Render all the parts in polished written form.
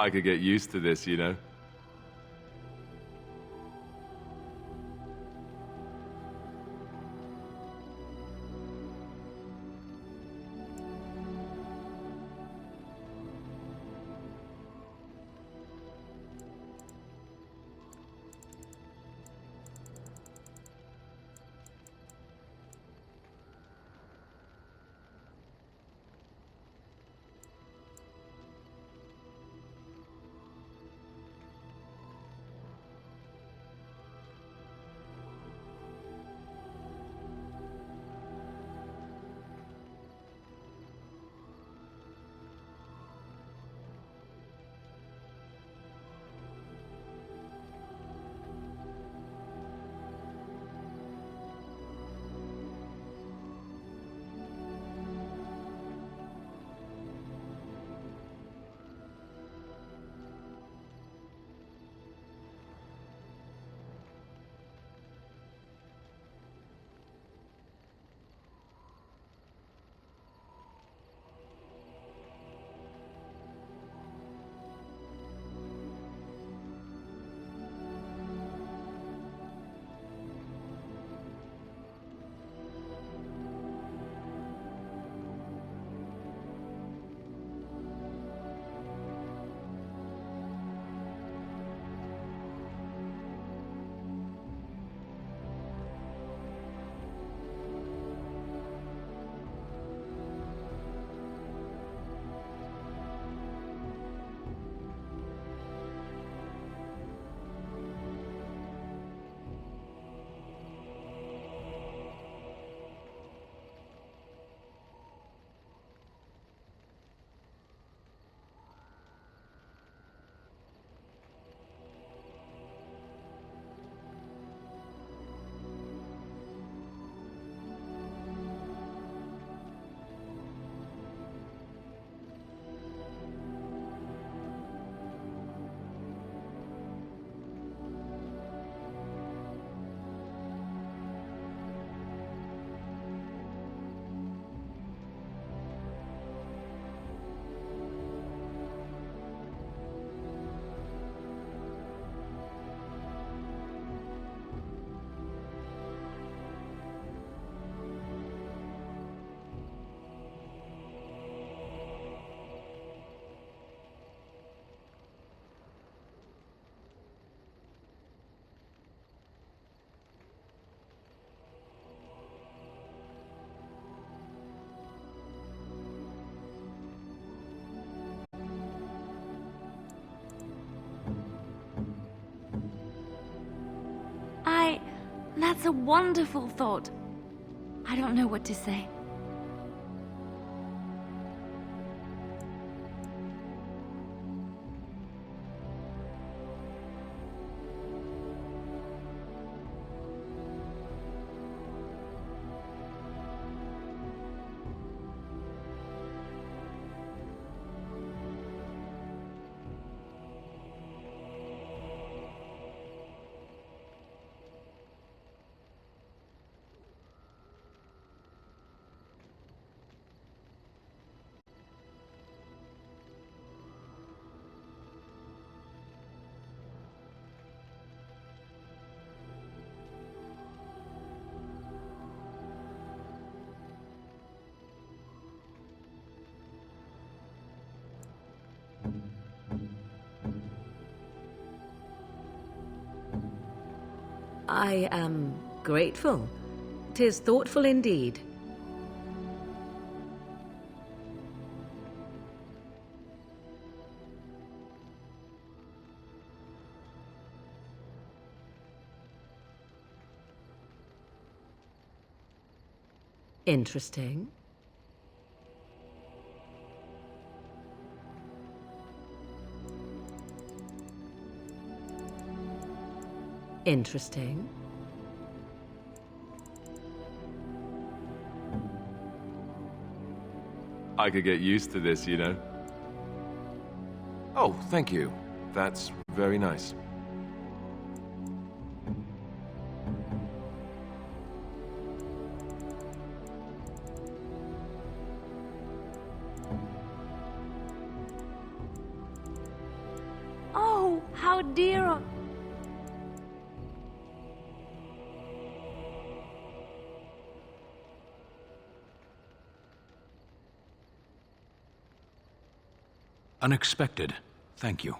I could get used to this, you know? That's a wonderful thought. I don't know what to say. I am grateful. 'Tis thoughtful indeed. Interesting. Interesting. I could get used to this, you know? Oh, thank you. That's very nice. Oh, how dear. Unexpected. Thank you.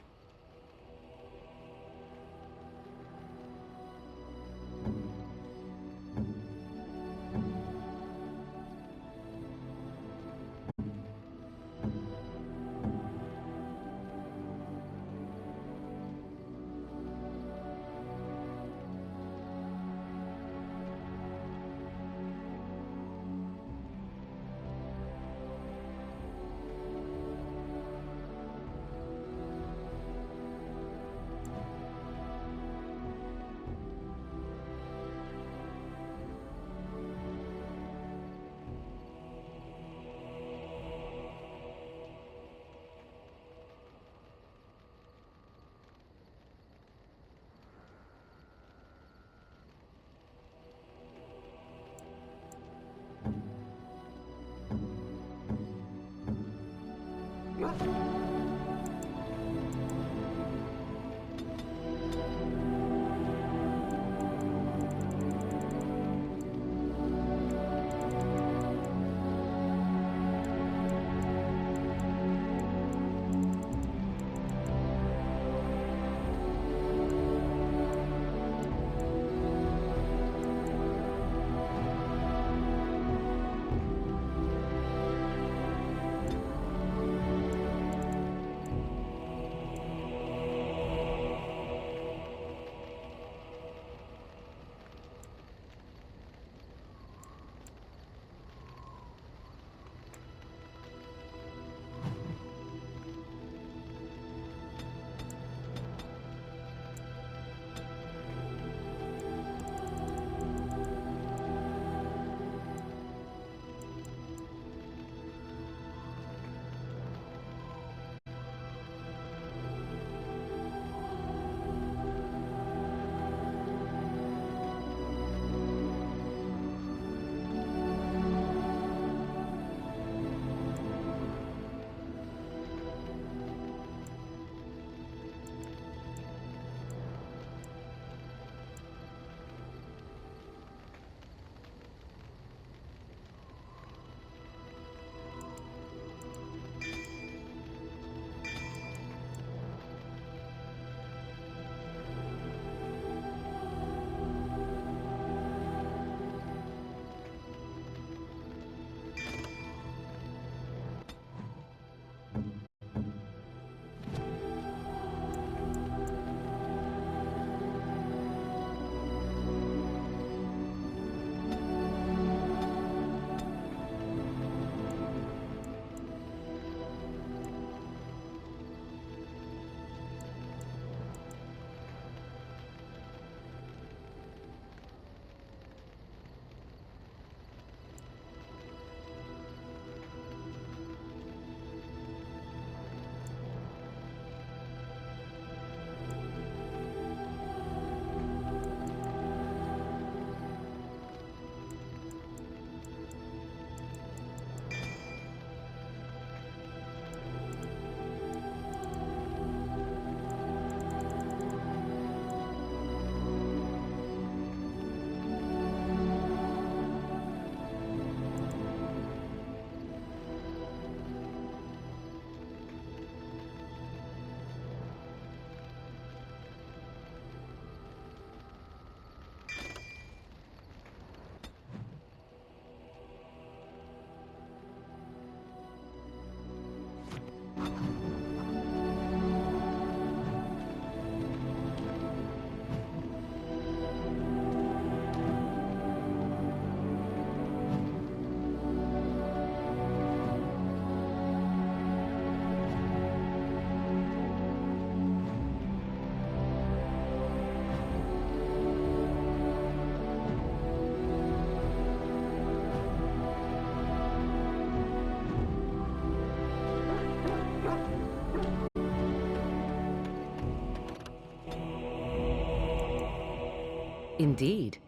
Indeed.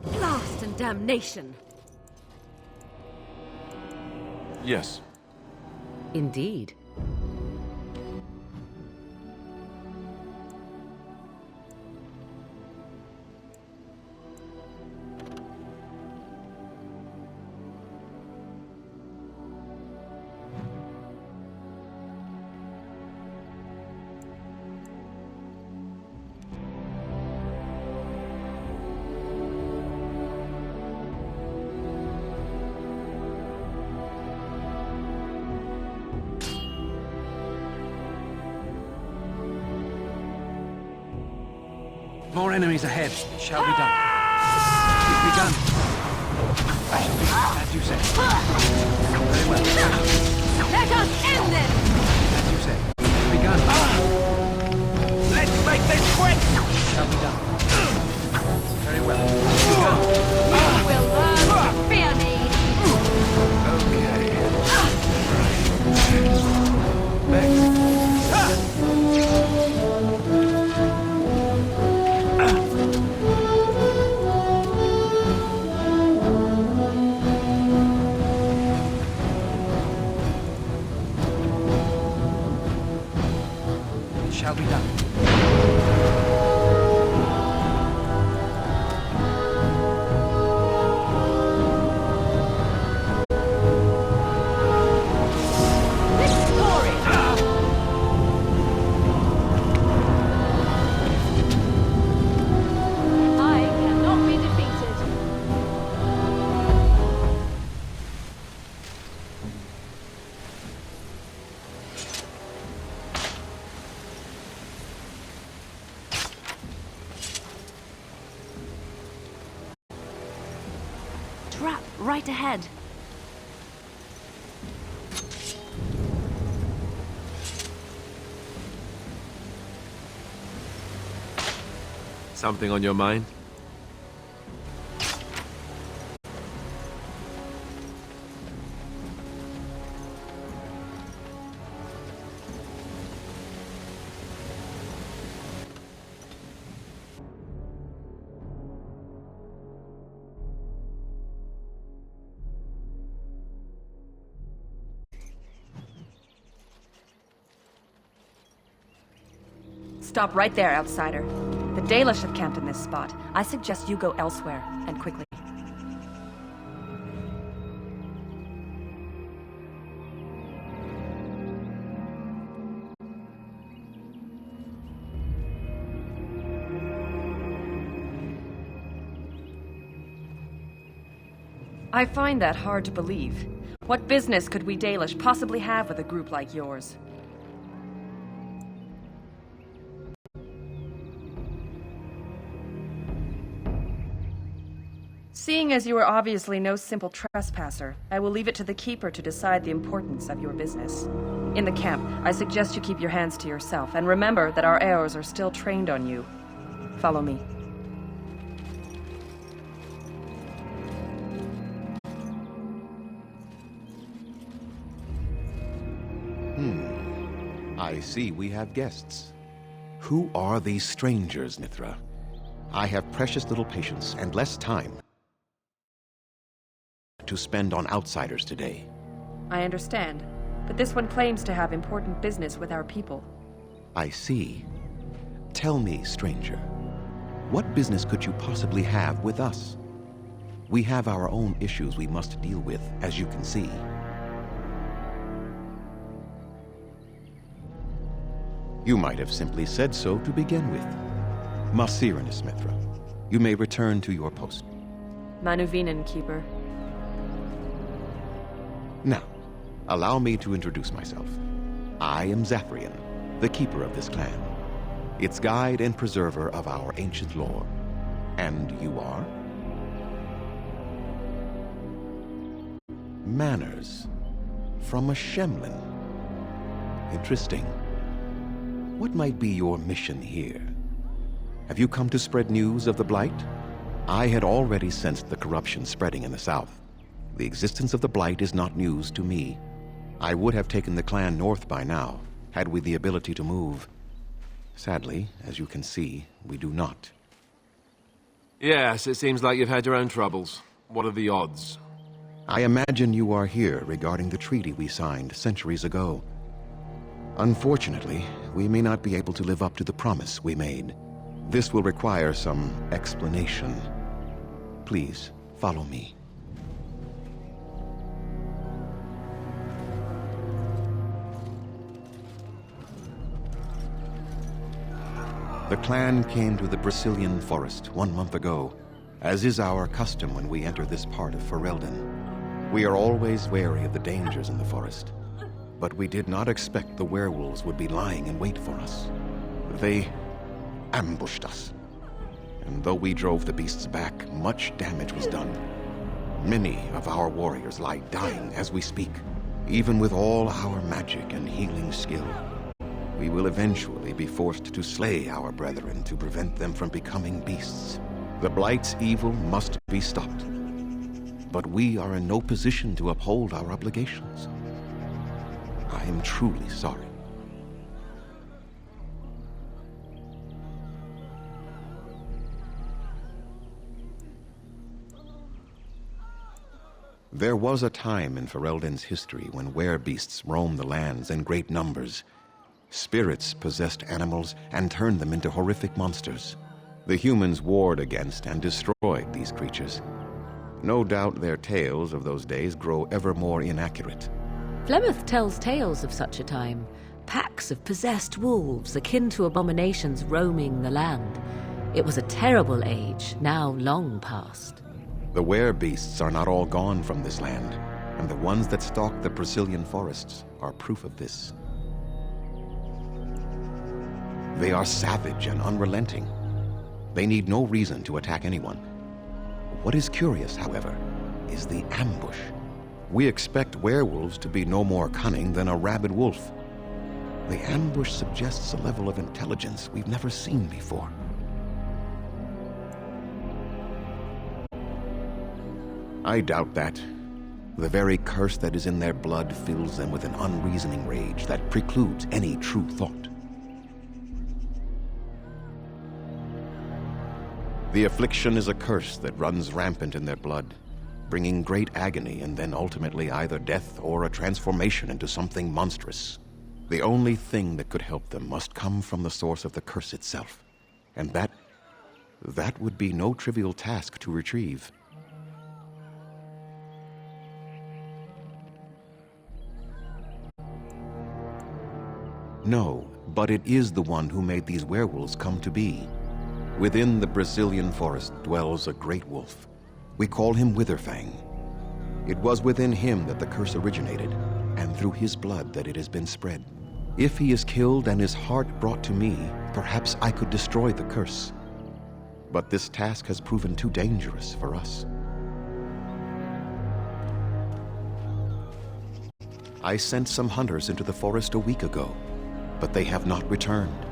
Blast and damnation! Yes. Indeed. More enemies ahead. It shall be done. It's begun. I shall be, as you said. Very well. Let us end this! As you said. It's begun. Let's make this quick! It shall be done. Very well. It's begun. You will learn to fear me! It shall be done. I cannot be defeated. Trap right ahead. Something on your mind? Stop right there, outsider. The Dalish have camped in this spot. I suggest you go elsewhere, and quickly. I find that hard to believe. What business could we Dalish possibly have with a group like yours? Seeing as you are obviously no simple trespasser, I will leave it to the Keeper to decide the importance of your business. In the camp, I suggest you keep your hands to yourself, and remember that our arrows are still trained on you. Follow me. I see we have guests. Who are these strangers, Mithra? I have precious little patience and less time to spend on outsiders today. I understand, but this one claims to have important business with our people. I see. Tell me, stranger, what business could you possibly have with us? We have our own issues we must deal with, as you can see. You might have simply said so to begin with. Masiranus, Mithra. You may return to your post. Manuvinen, Keeper. Now, allow me to introduce myself. I am Zathrian, the keeper of this clan, its guide and preserver of our ancient lore. And you are? Manners. From a Shemlin. Interesting. What might be your mission here? Have you come to spread news of the Blight? I had already sensed the corruption spreading in the south. The existence of the Blight is not news to me. I would have taken the clan north by now, had we the ability to move. Sadly, as you can see, we do not. Yes, it seems like you've had your own troubles. What are the odds? I imagine you are here regarding the treaty we signed centuries ago. Unfortunately, we may not be able to live up to the promise we made. This will require some explanation. Please, follow me. The clan came to the Brazilian forest 1 month ago, as is our custom when we enter this part of Ferelden. We are always wary of the dangers in the forest, but we did not expect the werewolves would be lying in wait for us. They ambushed us, and though we drove the beasts back, much damage was done. Many of our warriors lie dying as we speak, even with all our magic and healing skill. We will eventually be forced to slay our brethren to prevent them from becoming beasts. The Blight's evil must be stopped. But we are in no position to uphold our obligations. I am truly sorry. There was a time in Ferelden's history when werebeasts roamed the lands in great numbers. Spirits possessed animals and turned them into horrific monsters. The humans warred against and destroyed these creatures. No doubt their tales of those days grow ever more inaccurate. Flemeth tells tales of such a time. Packs of possessed wolves akin to abominations roaming the land. It was a terrible age, now long past. The werebeasts are not all gone from this land, and the ones that stalk the Brazilian forests are proof of this. They are savage and unrelenting. They need no reason to attack anyone. What is curious, however, is the ambush. We expect werewolves to be no more cunning than a rabid wolf. The ambush suggests a level of intelligence we've never seen before. I doubt that. The very curse that is in their blood fills them with an unreasoning rage that precludes any true thought. The affliction is a curse that runs rampant in their blood, bringing great agony and then ultimately either death or a transformation into something monstrous. The only thing that could help them must come from the source of the curse itself, and that would be no trivial task to retrieve. No, but it is the one who made these werewolves come to be. Within the Brazilian forest dwells a great wolf. We call him Witherfang. It was within him that the curse originated, and through his blood that it has been spread. If he is killed and his heart brought to me, perhaps I could destroy the curse. But this task has proven too dangerous for us. I sent some hunters into the forest a week ago, but they have not returned.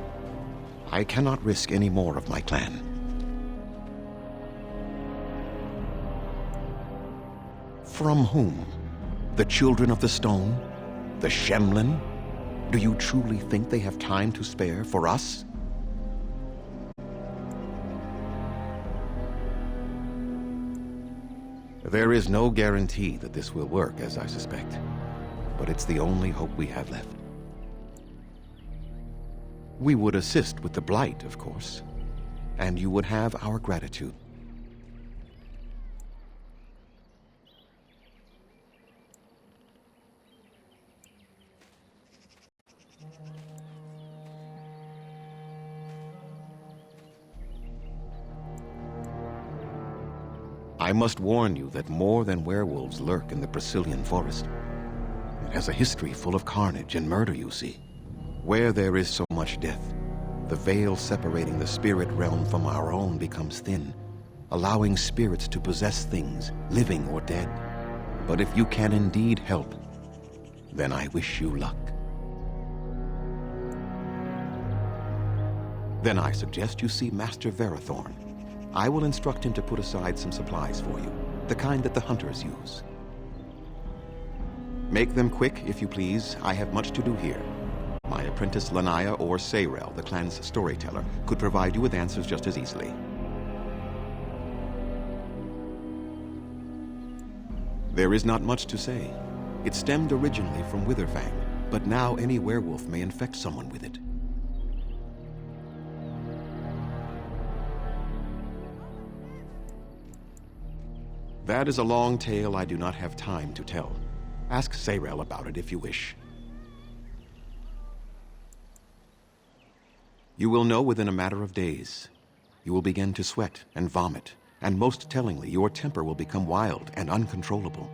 I cannot risk any more of my clan. From whom? The Children of the Stone? The Shemlin? Do you truly think they have time to spare for us? There is no guarantee that this will work, as I suspect, but it's the only hope we have left. We would assist with the Blight, of course, and you would have our gratitude. I must warn you that more than werewolves lurk in the Brazilian forest. It has a history full of carnage and murder, you see. Where there is so much death, the veil separating the spirit realm from our own becomes thin, allowing spirits to possess things, living or dead. But if you can indeed help, then I wish you luck. Then I suggest you see Master Verathorn. I will instruct him to put aside some supplies for you, the kind that the hunters use. Make them quick, if you please. I have much to do here. My apprentice Lanaya or Sayrel, the clan's storyteller, could provide you with answers just as easily. There is not much to say. It stemmed originally from Witherfang, but now any werewolf may infect someone with it. That is a long tale I do not have time to tell. Ask Sayrel about it if you wish. You will know within a matter of days. You will begin to sweat and vomit, and most tellingly, your temper will become wild and uncontrollable.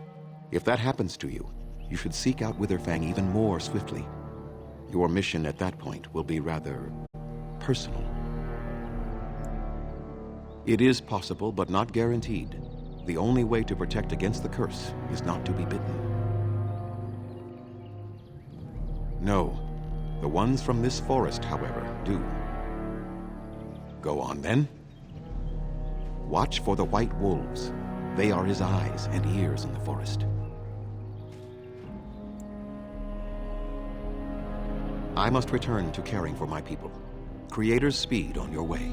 If that happens to you, you should seek out Witherfang even more swiftly. Your mission at that point will be rather personal. It is possible, but not guaranteed. The only way to protect against the curse is not to be bitten. No, the ones from this forest, however, do. Go on, then. Watch for the white wolves. They are his eyes and ears in the forest. I must return to caring for my people. Creator's speed on your way.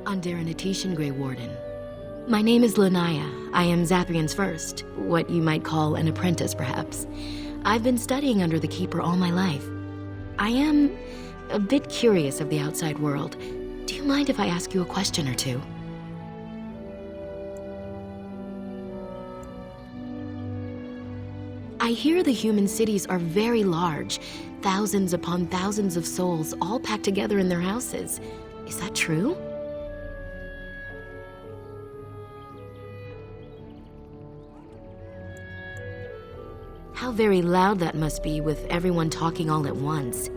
Underanitation, Grey Warden. My name is Lanaya. I am Zathrian's first, what you might call an apprentice, perhaps. I've been studying under the Keeper all my life. I am a bit curious of the outside world. Do you mind if I ask you a question or two? I hear the human cities are very large, thousands upon thousands of souls all packed together in their houses. Is that true? How very loud that must be with everyone talking all at once.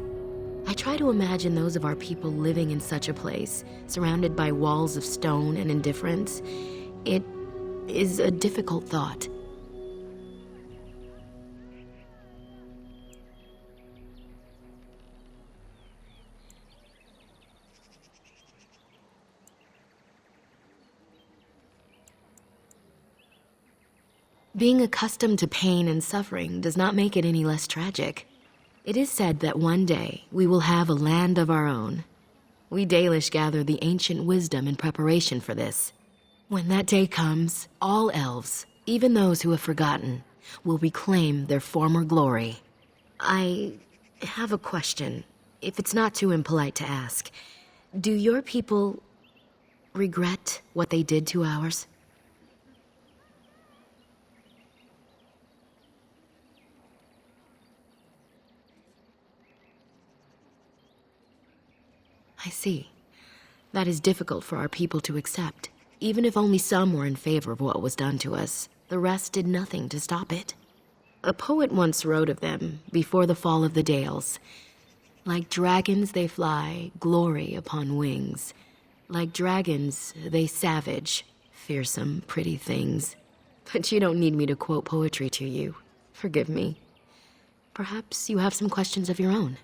I try to imagine those of our people living in such a place, surrounded by walls of stone and indifference. It is a difficult thought. Being accustomed to pain and suffering does not make it any less tragic. It is said that one day we will have a land of our own. We Dalish gather the ancient wisdom in preparation for this. When that day comes, all elves, even those who have forgotten, will reclaim their former glory. I have a question, if it's not too impolite to ask. Do your people regret what they did to ours? I see. That is difficult for our people to accept. Even if only some were in favor of what was done to us, the rest did nothing to stop it. A poet once wrote of them, before the fall of the Dales. Like dragons they fly, glory upon wings. Like dragons, they savage, fearsome, pretty things. But you don't need me to quote poetry to you. Forgive me. Perhaps you have some questions of your own.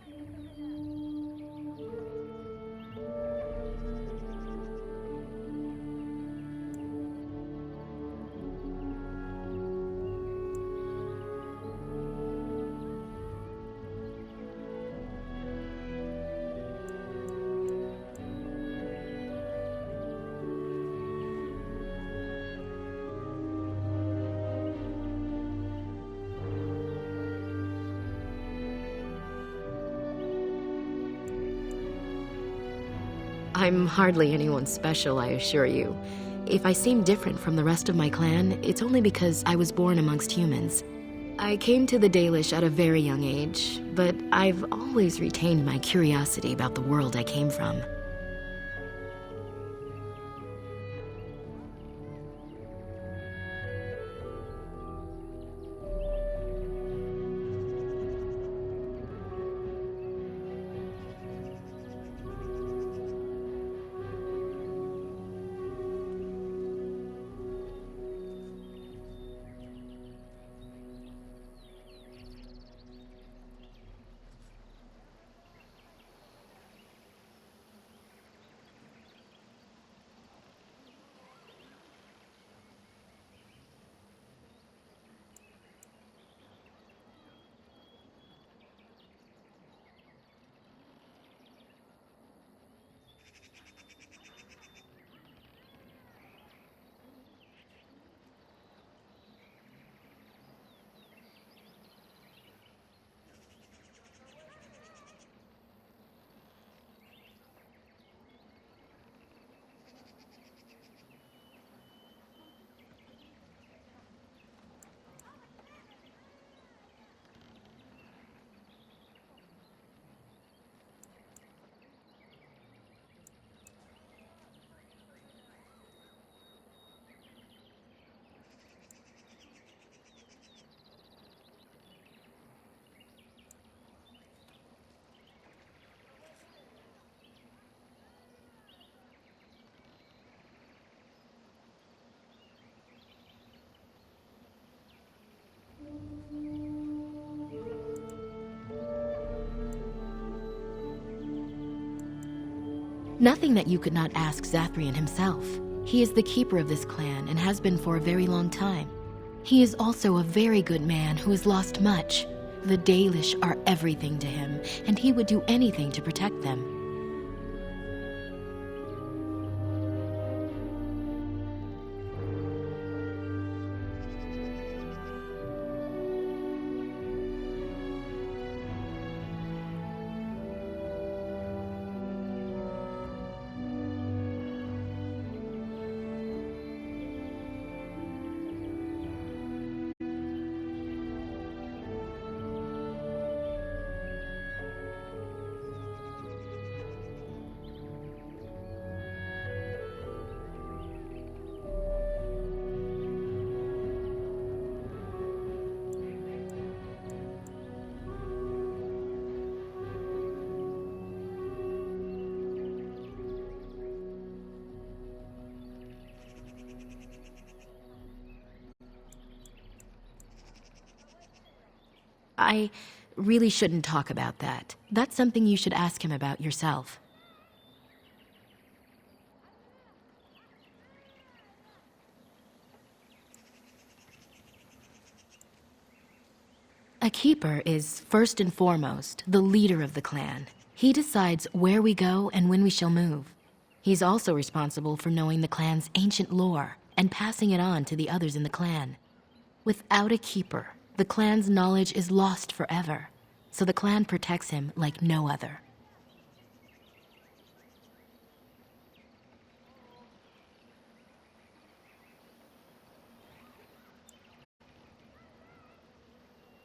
I'm hardly anyone special, I assure you. If I seem different from the rest of my clan, it's only because I was born amongst humans. I came to the Dalish at a very young age, but I've always retained my curiosity about the world I came from. Nothing that you could not ask Zathrian himself. He is the keeper of this clan and has been for a very long time. He is also a very good man who has lost much. The Dalish are everything to him, and he would do anything to protect them. I really shouldn't talk about that. That's something you should ask him about yourself. A keeper is, first and foremost, the leader of the clan. He decides where we go and when we shall move. He's also responsible for knowing the clan's ancient lore and passing it on to the others in the clan. Without a keeper, the clan's knowledge is lost forever, so the clan protects him like no other.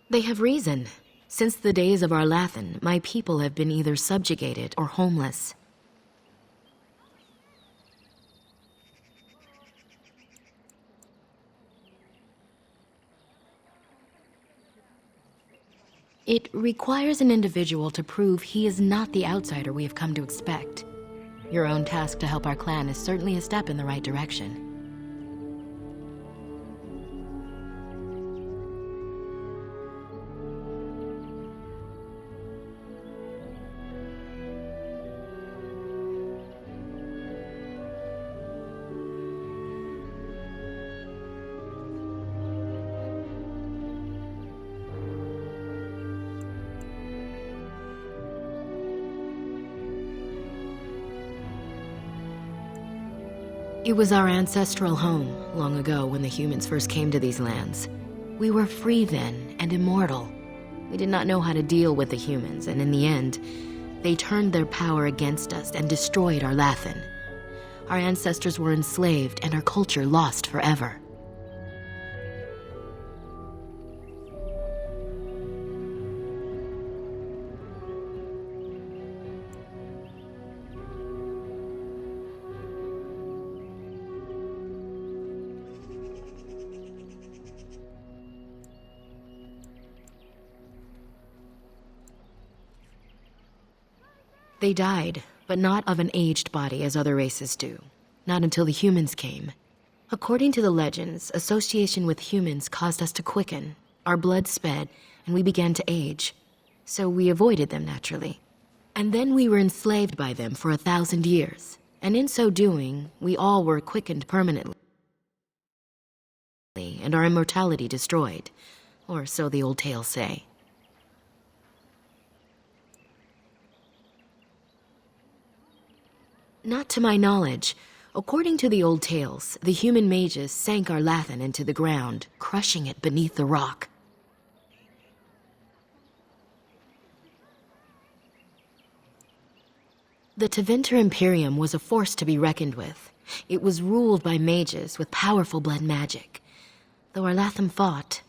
They have reason. Since the days of Arlathan, my people have been either subjugated or homeless. It requires an individual to prove he is not the outsider we have come to expect. Your own task to help our clan is certainly a step in the right direction. It was our ancestral home, long ago when the humans first came to these lands. We were free then, and immortal. We did not know how to deal with the humans, and in the end, they turned their power against us and destroyed Arlathan. Our ancestors were enslaved, and our culture lost forever. They died, but not of an aged body as other races do. Not until the humans came. According to the legends, association with humans caused us to quicken. Our blood sped, and we began to age. So we avoided them naturally. And then we were enslaved by them for 1,000 years. And in so doing, we all were quickened permanently, and our immortality destroyed. Or so the old tales say. Not to my knowledge. According to the old tales, the human mages sank Arlathan into the ground, crushing it beneath the rock. The Tevinter Imperium was a force to be reckoned with. It was ruled by mages with powerful blood magic. Though Arlathan fought,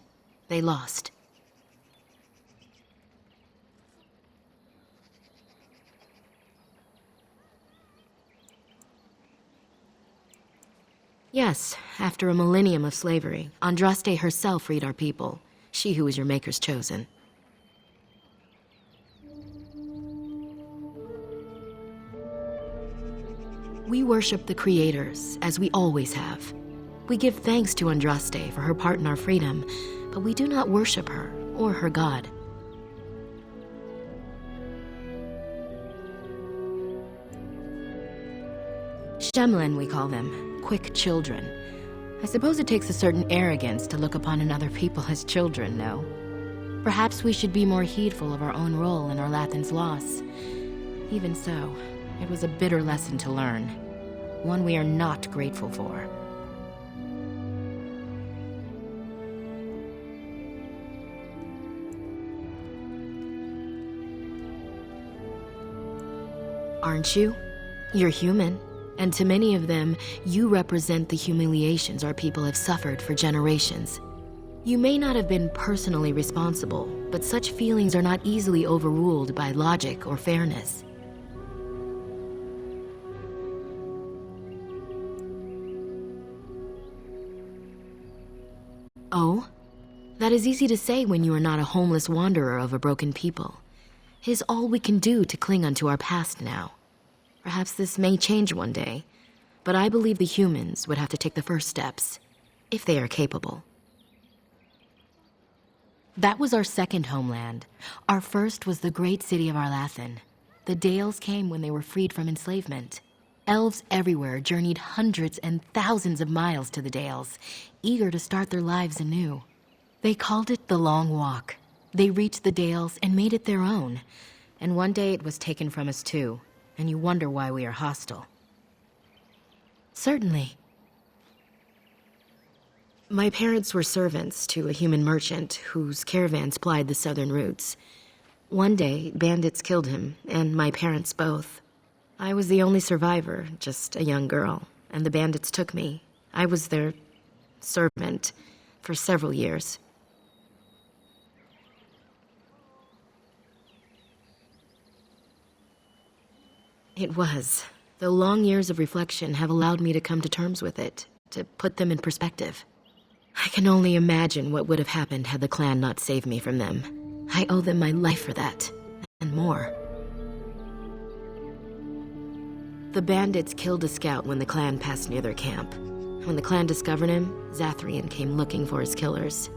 they lost. Yes, after a millennium of slavery, Andraste herself freed our people, she who was your maker's chosen. We worship the creators, as we always have. We give thanks to Andraste for her part in our freedom, but we do not worship her or her god. Shemlin, we call them. Quick children. I suppose it takes a certain arrogance to look upon another people as children, no? Perhaps we should be more heedful of our own role in Orlathan's loss. Even so, it was a bitter lesson to learn. One we are not grateful for. Aren't you? You're human. And to many of them, you represent the humiliations our people have suffered for generations. You may not have been personally responsible, but such feelings are not easily overruled by logic or fairness. Oh? That is easy to say when you are not a homeless wanderer of a broken people. It is all we can do to cling unto our past now. Perhaps this may change one day, but I believe the humans would have to take the first steps, if they are capable. That was our second homeland. Our first was the great city of Orlathan. The D.A.Os came when they were freed from enslavement. Elves everywhere journeyed hundreds and thousands of miles to the D.A.Os, eager to start their lives anew. They called it the Long Walk. They reached the D.A.Os and made it their own. And one day it was taken from us too, and you wonder why we are hostile. Certainly. My parents were servants to a human merchant whose caravans plied the southern routes. One day, bandits killed him, and my parents both. I was the only survivor, just a young girl, and the bandits took me. I was their servant for several years. It was. The long years of reflection have allowed me to come to terms with it, to put them in perspective. I can only imagine what would have happened had the clan not saved me from them. I owe them my life for that, and more. The bandits killed a scout when the clan passed near their camp. When the clan discovered him, Zathrian came looking for his killers.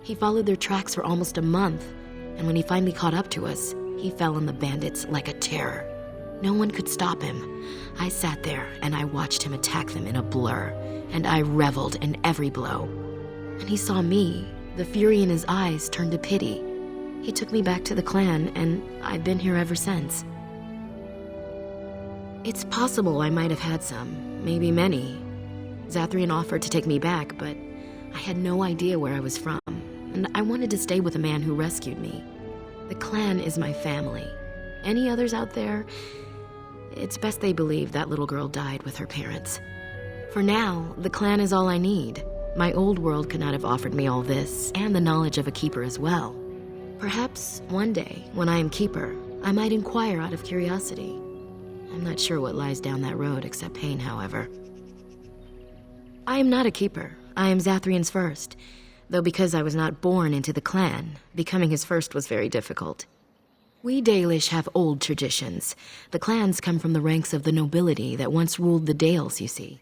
He followed their tracks for almost a month, and when he finally caught up to us, he fell on the bandits like a terror. No one could stop him. I sat there and I watched him attack them in a blur, and I reveled in every blow. And he saw me. The fury in his eyes turned to pity. He took me back to the clan, and I've been here ever since. It's possible I might have had some, maybe many. Zathrian offered to take me back, but I had no idea where I was from, and I wanted to stay with the man who rescued me. The clan is my family. Any others out there? It's best they believe that little girl died with her parents. For now, the clan is all I need. My old world could not have offered me all this, and the knowledge of a keeper as well. Perhaps one day, when I am keeper, I might inquire out of curiosity. I'm not sure what lies down that road except pain, however. I am not a keeper. I am Zathrian's first. Though because I was not born into the clan, becoming his first was very difficult. We Dalish have old traditions. The clans come from the ranks of the nobility that once ruled the Dales, you see.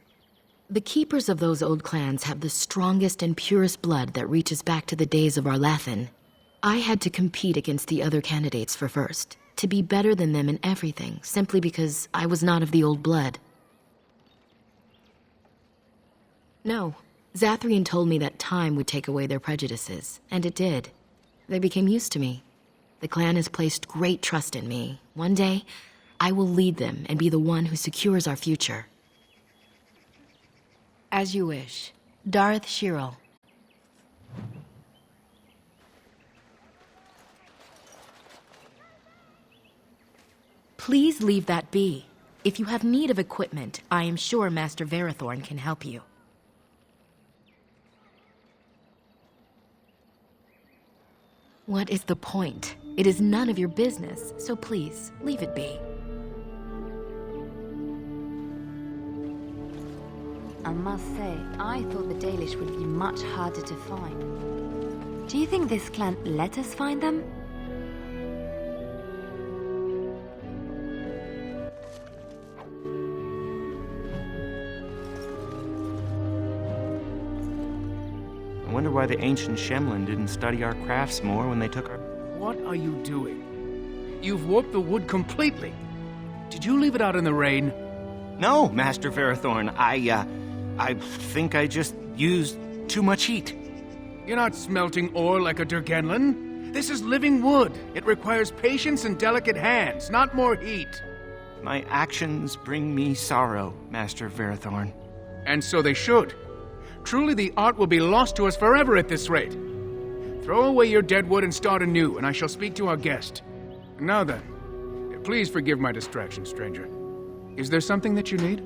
The keepers of those old clans have the strongest and purest blood that reaches back to the days of Orlathan. I had to compete against the other candidates for first, to be better than them in everything, simply because I was not of the old blood. No, Zathrian told me that time would take away their prejudices, and it did. They became used to me. The clan has placed great trust in me. One day, I will lead them and be the one who secures our future. As you wish. Darth Shirel. Please leave that be. If you have need of equipment, I am sure Master Verathorn can help you. What is the point? It is none of your business, so please, leave it be. I must say, I thought the Dalish would be much harder to find. Do you think this clan let us find them? I wonder why the ancient Shemlin didn't study our crafts more when they took our... What are you doing? You've warped the wood completely. Did you leave it out in the rain? No, Master Verathorn. I think I just used too much heat. You're not smelting ore like a Durgenlin. This is living wood. It requires patience and delicate hands, not more heat. My actions bring me sorrow, Master Verathorn. And so they should. Truly, the art will be lost to us forever at this rate. Throw away your dead wood and start anew, and I shall speak to our guest. Now then, please forgive my distraction, stranger. Is there something that you need?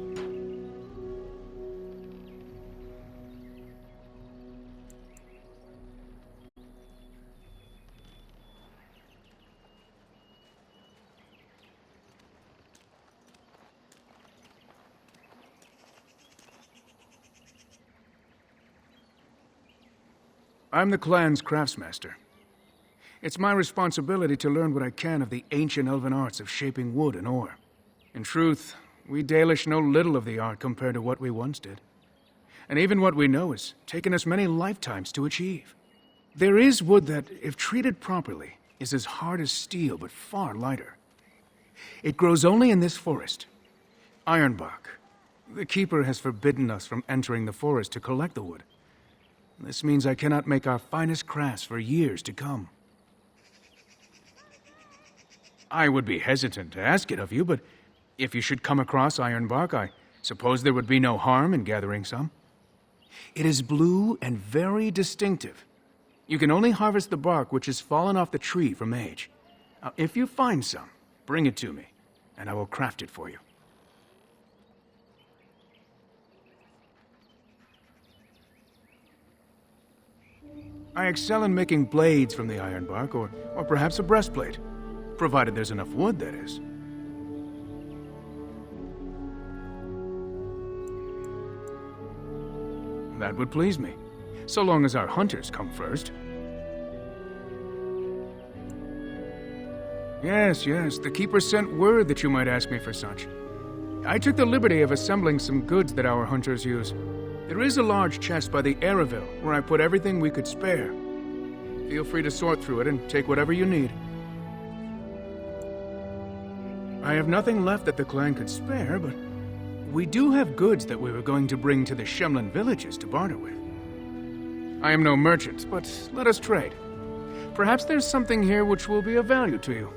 I'm the clan's craftsmaster. It's my responsibility to learn what I can of the ancient elven arts of shaping wood and ore. In truth, we Dalish know little of the art compared to what we once did. And even what we know has taken us many lifetimes to achieve. There is wood that, if treated properly, is as hard as steel but far lighter. It grows only in this forest, Ironbark. The Keeper has forbidden us from entering the forest to collect the wood. This means I cannot make our finest crafts for years to come. I would be hesitant to ask it of you, but if you should come across Ironbark, I suppose there would be no harm in gathering some. It is blue and very distinctive. You can only harvest the bark which has fallen off the tree from age. Now, if you find some, bring it to me, and I will craft it for you. I excel in making blades from the ironbark, or perhaps a breastplate. Provided there's enough wood, that is. That would please me, so long as our hunters come first. Yes, the Keeper sent word that you might ask me for such. I took the liberty of assembling some goods that our hunters use. There is a large chest by the Araville where I put everything we could spare. Feel free to sort through it and take whatever you need. I have nothing left that the clan could spare, but we do have goods that we were going to bring to the Shemlin villages to barter with. I am no merchant, but let us trade. Perhaps there's something here which will be of value to you.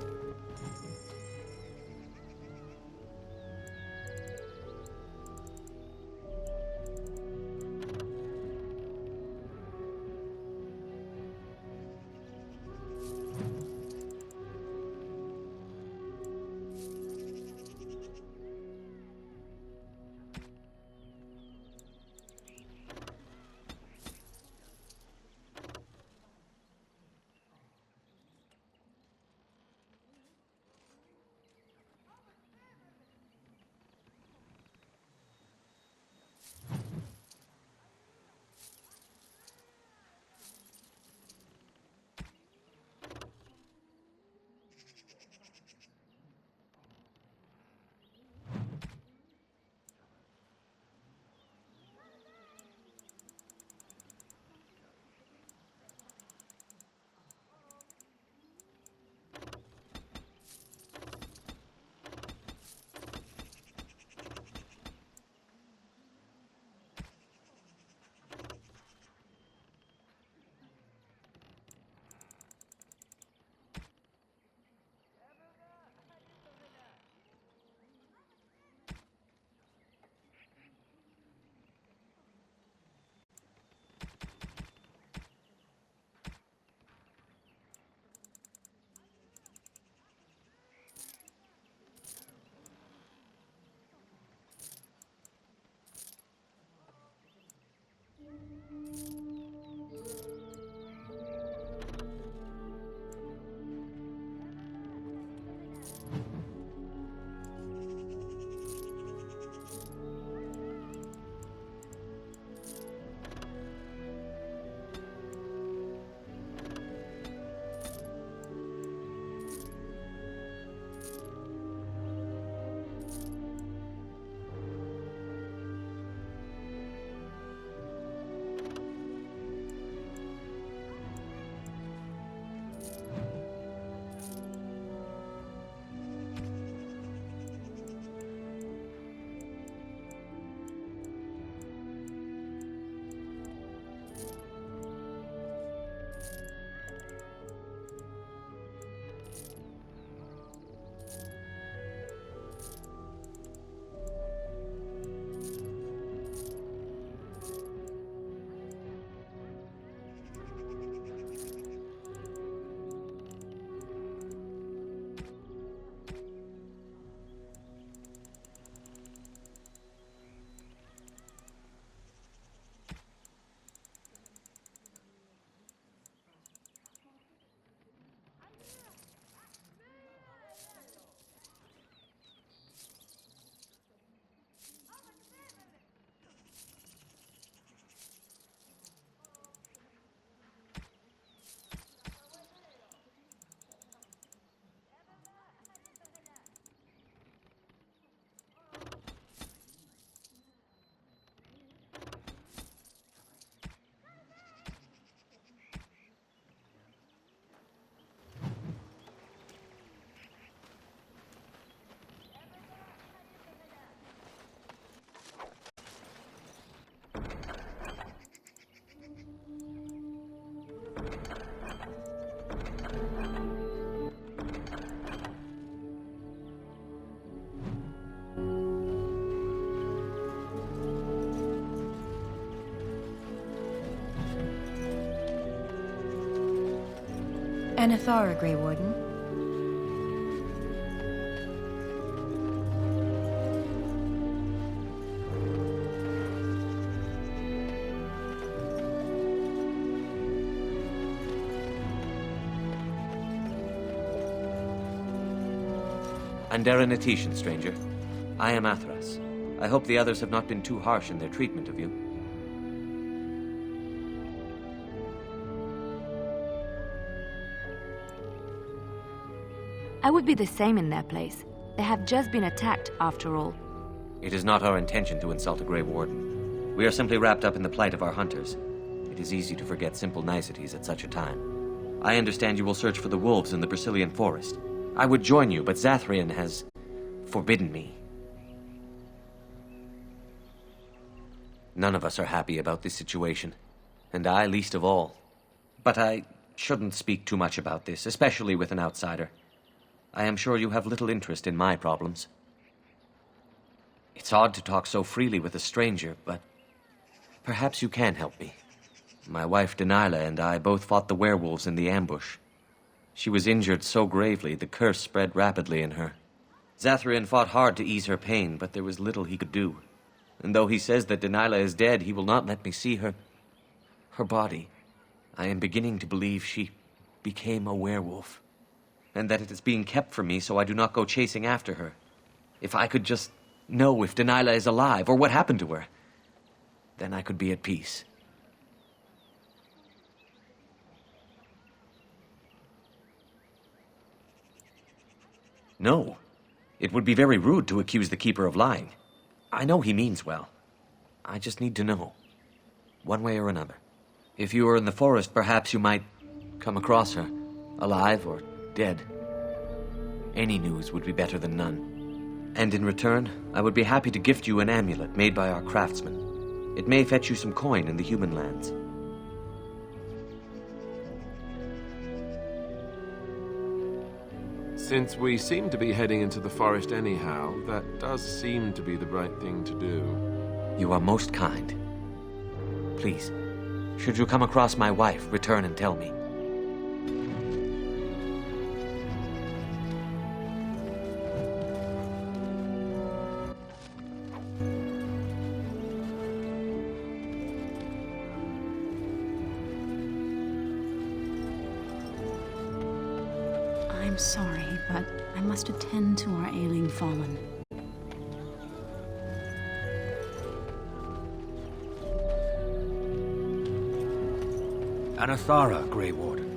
Anathara, Grey Warden. Andera Natishan, stranger. I am Athras. I hope the others have not been too harsh in their treatment of you. I would be the same in their place. They have just been attacked, after all. It is not our intention to insult a Grey Warden. We are simply wrapped up in the plight of our hunters. It is easy to forget simple niceties at such a time. I understand you will search for the wolves in the Brazilian forest. I would join you, but Zathrian has forbidden me. None of us are happy about this situation, and I least of all. But I shouldn't speak too much about this, especially with an outsider. I am sure you have little interest in my problems. It's odd to talk so freely with a stranger, but perhaps you can help me. My wife Denilah and I both fought the werewolves in the ambush. She was injured so gravely, the curse spread rapidly in her. Zathrian fought hard to ease her pain, but there was little he could do. And though he says that Denilah is dead, he will not let me see her body. I am beginning to believe she became a werewolf, and that it is being kept from me so I do not go chasing after her. If I could just know if Denilah is alive, or what happened to her, then I could be at peace. No. It would be very rude to accuse the Keeper of lying. I know he means well. I just need to know, one way or another. If you were in the forest, perhaps you might come across her, alive or dead. Any news would be better than none. And in return, I would be happy to gift you an amulet made by our craftsman. It may fetch you some coin in the human lands. Since we seem to be heading into the forest anyhow, that does seem to be the right thing to do. You are most kind. Please, should you come across my wife, return and tell me. I'm sorry, but I must attend to our ailing fallen. Anathara, Grey Warden.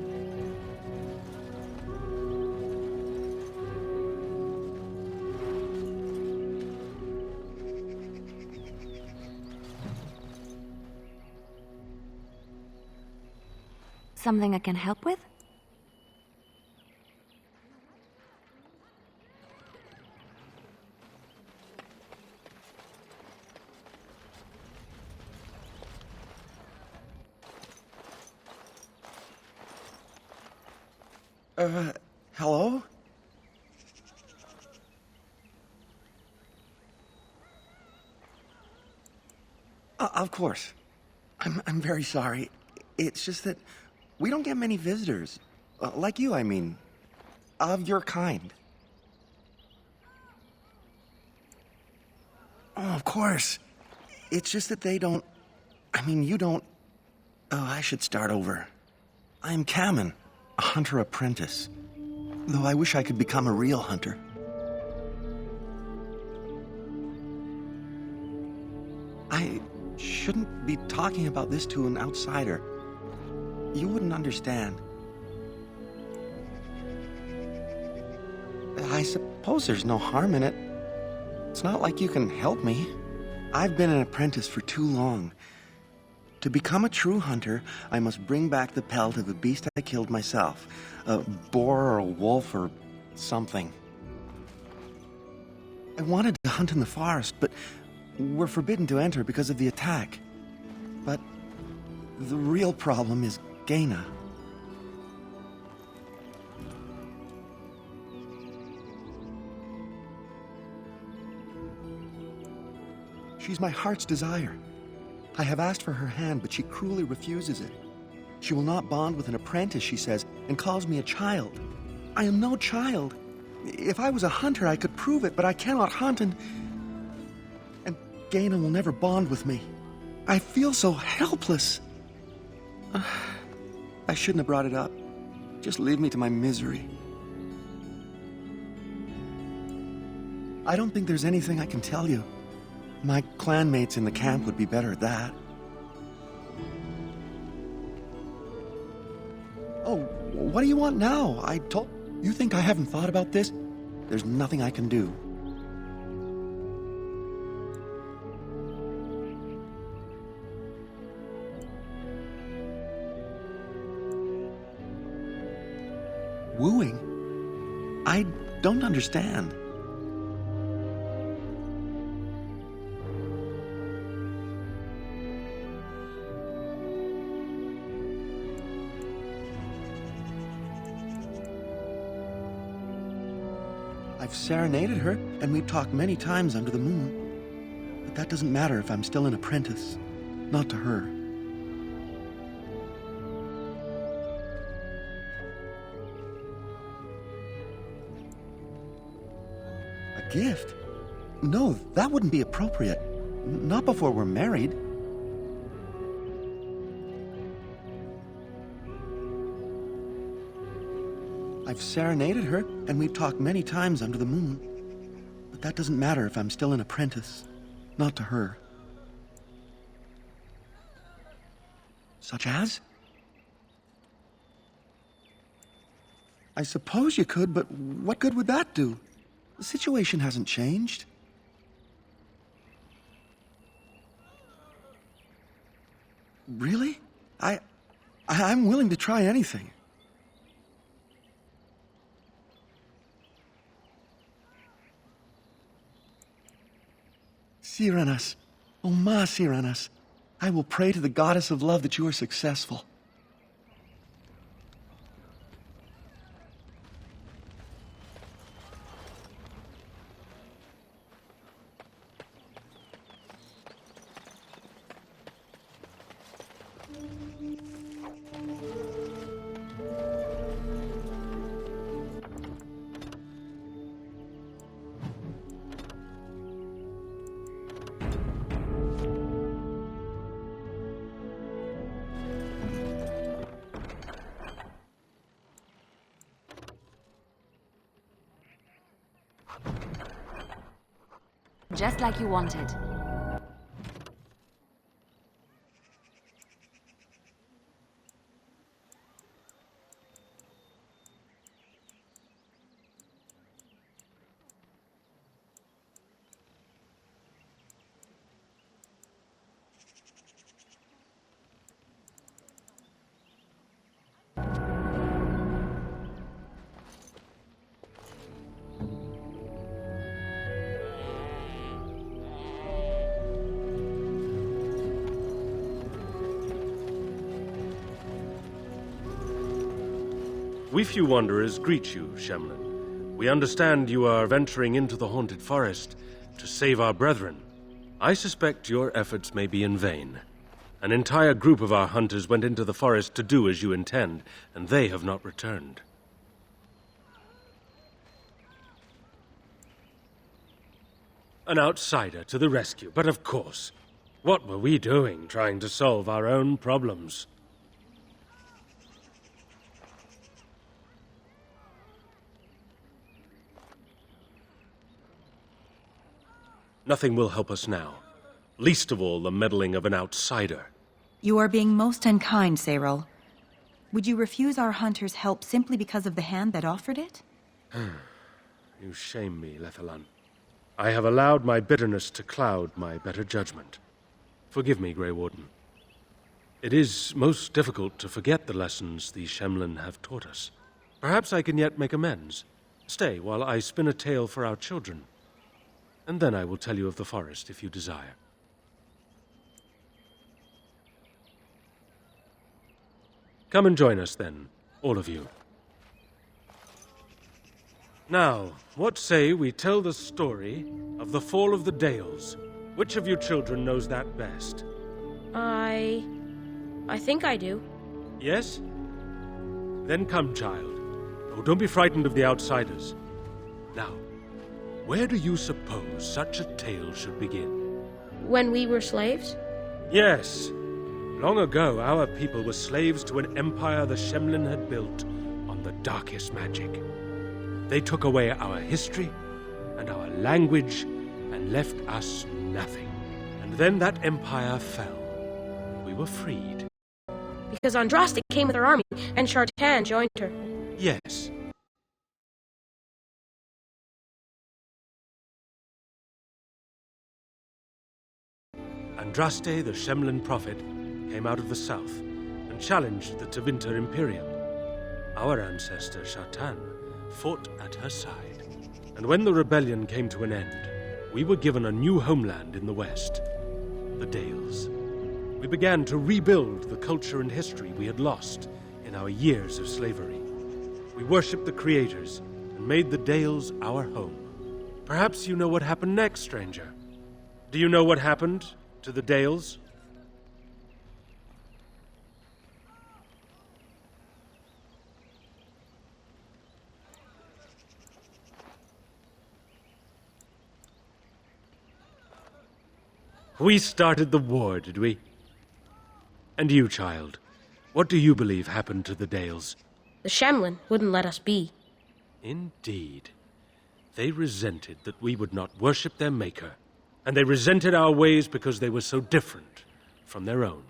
Something I can help with? Hello? Of course. I'm very sorry. It's just that we don't get many visitors. Like you, I mean. Of your kind. Oh, of course. It's just that they don't... I mean, you don't... Oh, I should start over. I'm Kamen, a hunter apprentice. Though I wish I could become a real hunter. I shouldn't be talking about this to an outsider. You wouldn't understand. I suppose there's no harm in it. It's not like you can help me. I've been an apprentice for too long. To become a true hunter, I must bring back the pelt of a beast I killed myself. A boar or a wolf or something. I wanted to hunt in the forest, but we're forbidden to enter because of the attack. But the real problem is Gaina. She's my heart's desire. I have asked for her hand, but she cruelly refuses it. She will not bond with an apprentice, she says, and calls me a child. I am no child. If I was a hunter, I could prove it, but I cannot hunt, and Gaina will never bond with me. I feel so helpless. I shouldn't have brought it up. Just leave me to my misery. I don't think there's anything I can tell you. My clanmates in the camp would be better at that. Oh, what do you want now? You think I haven't thought about this? There's nothing I can do. Wooing? I don't understand. I've serenaded her, and we've talked many times under the moon. But that doesn't matter if I'm still an apprentice. Not to her. A gift? No, that wouldn't be appropriate. Not before we're married. I've serenaded her, and we've talked many times under the moon. But that doesn't matter if I'm still an apprentice. Not to her. Such as? I suppose you could, but what good would that do? The situation hasn't changed. Really? I'm willing to try anything. Cyranas, oh ma Cyranas, I will pray to the goddess of love that you are successful. Just like you wanted. We few wanderers greet you, Shemlin. We understand you are venturing into the haunted forest to save our brethren. I suspect your efforts may be in vain. An entire group of our hunters went into the forest to do as you intend, and they have not returned. An outsider to the rescue, but of course. What were we doing trying to solve our own problems? Nothing will help us now. Least of all, the meddling of an outsider. You are being most unkind, Cyril. Would you refuse our hunters' help simply because of the hand that offered it? You shame me, Lethalan. I have allowed my bitterness to cloud my better judgment. Forgive me, Grey Warden. It is most difficult to forget the lessons the Shemlin have taught us. Perhaps I can yet make amends. Stay while I spin a tale for our children. And then I will tell you of the forest if you desire. Come and join us then, all of you. Now, what say we tell the story of the fall of the D.A.Os? Which of you children knows that best? I think I do. Yes? Then come, child. Oh, don't be frightened of the outsiders. Now, where do you suppose such a tale should begin? When we were slaves? Yes. Long ago, our people were slaves to an empire the Shemlin had built on the darkest magic. They took away our history and our language and left us nothing. And then that empire fell. We were freed. Because Andraste came with her army, and Shartan joined her. Yes. Andraste, the Shemlin prophet, came out of the south and challenged the Tevinter Imperium. Our ancestor, Shartan, fought at her side. And when the rebellion came to an end, we were given a new homeland in the west, the Dales. We began to rebuild the culture and history we had lost in our years of slavery. We worshipped the creators and made the Dales our home. Perhaps you know what happened next, stranger. Do you know what happened to the Dales? We started the war, did we? And you, child, what do you believe happened to the Dales? The Shemlin wouldn't let us be. Indeed. They resented that we would not worship their maker, and they resented our ways because they were so different from their own.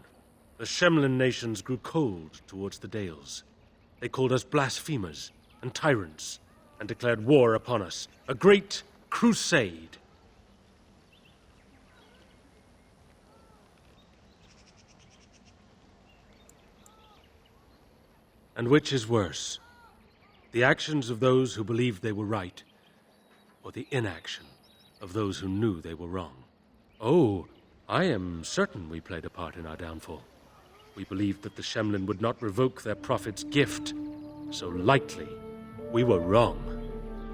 The Shemlin nations grew cold towards the Dales. They called us blasphemers and tyrants, and declared war upon us, a great crusade. And which is worse, the actions of those who believed they were right, or the inaction of those who knew they were wrong? Oh, I am certain we played a part in our downfall. We believed that the Shemlin would not revoke their prophet's gift so lightly. We were wrong.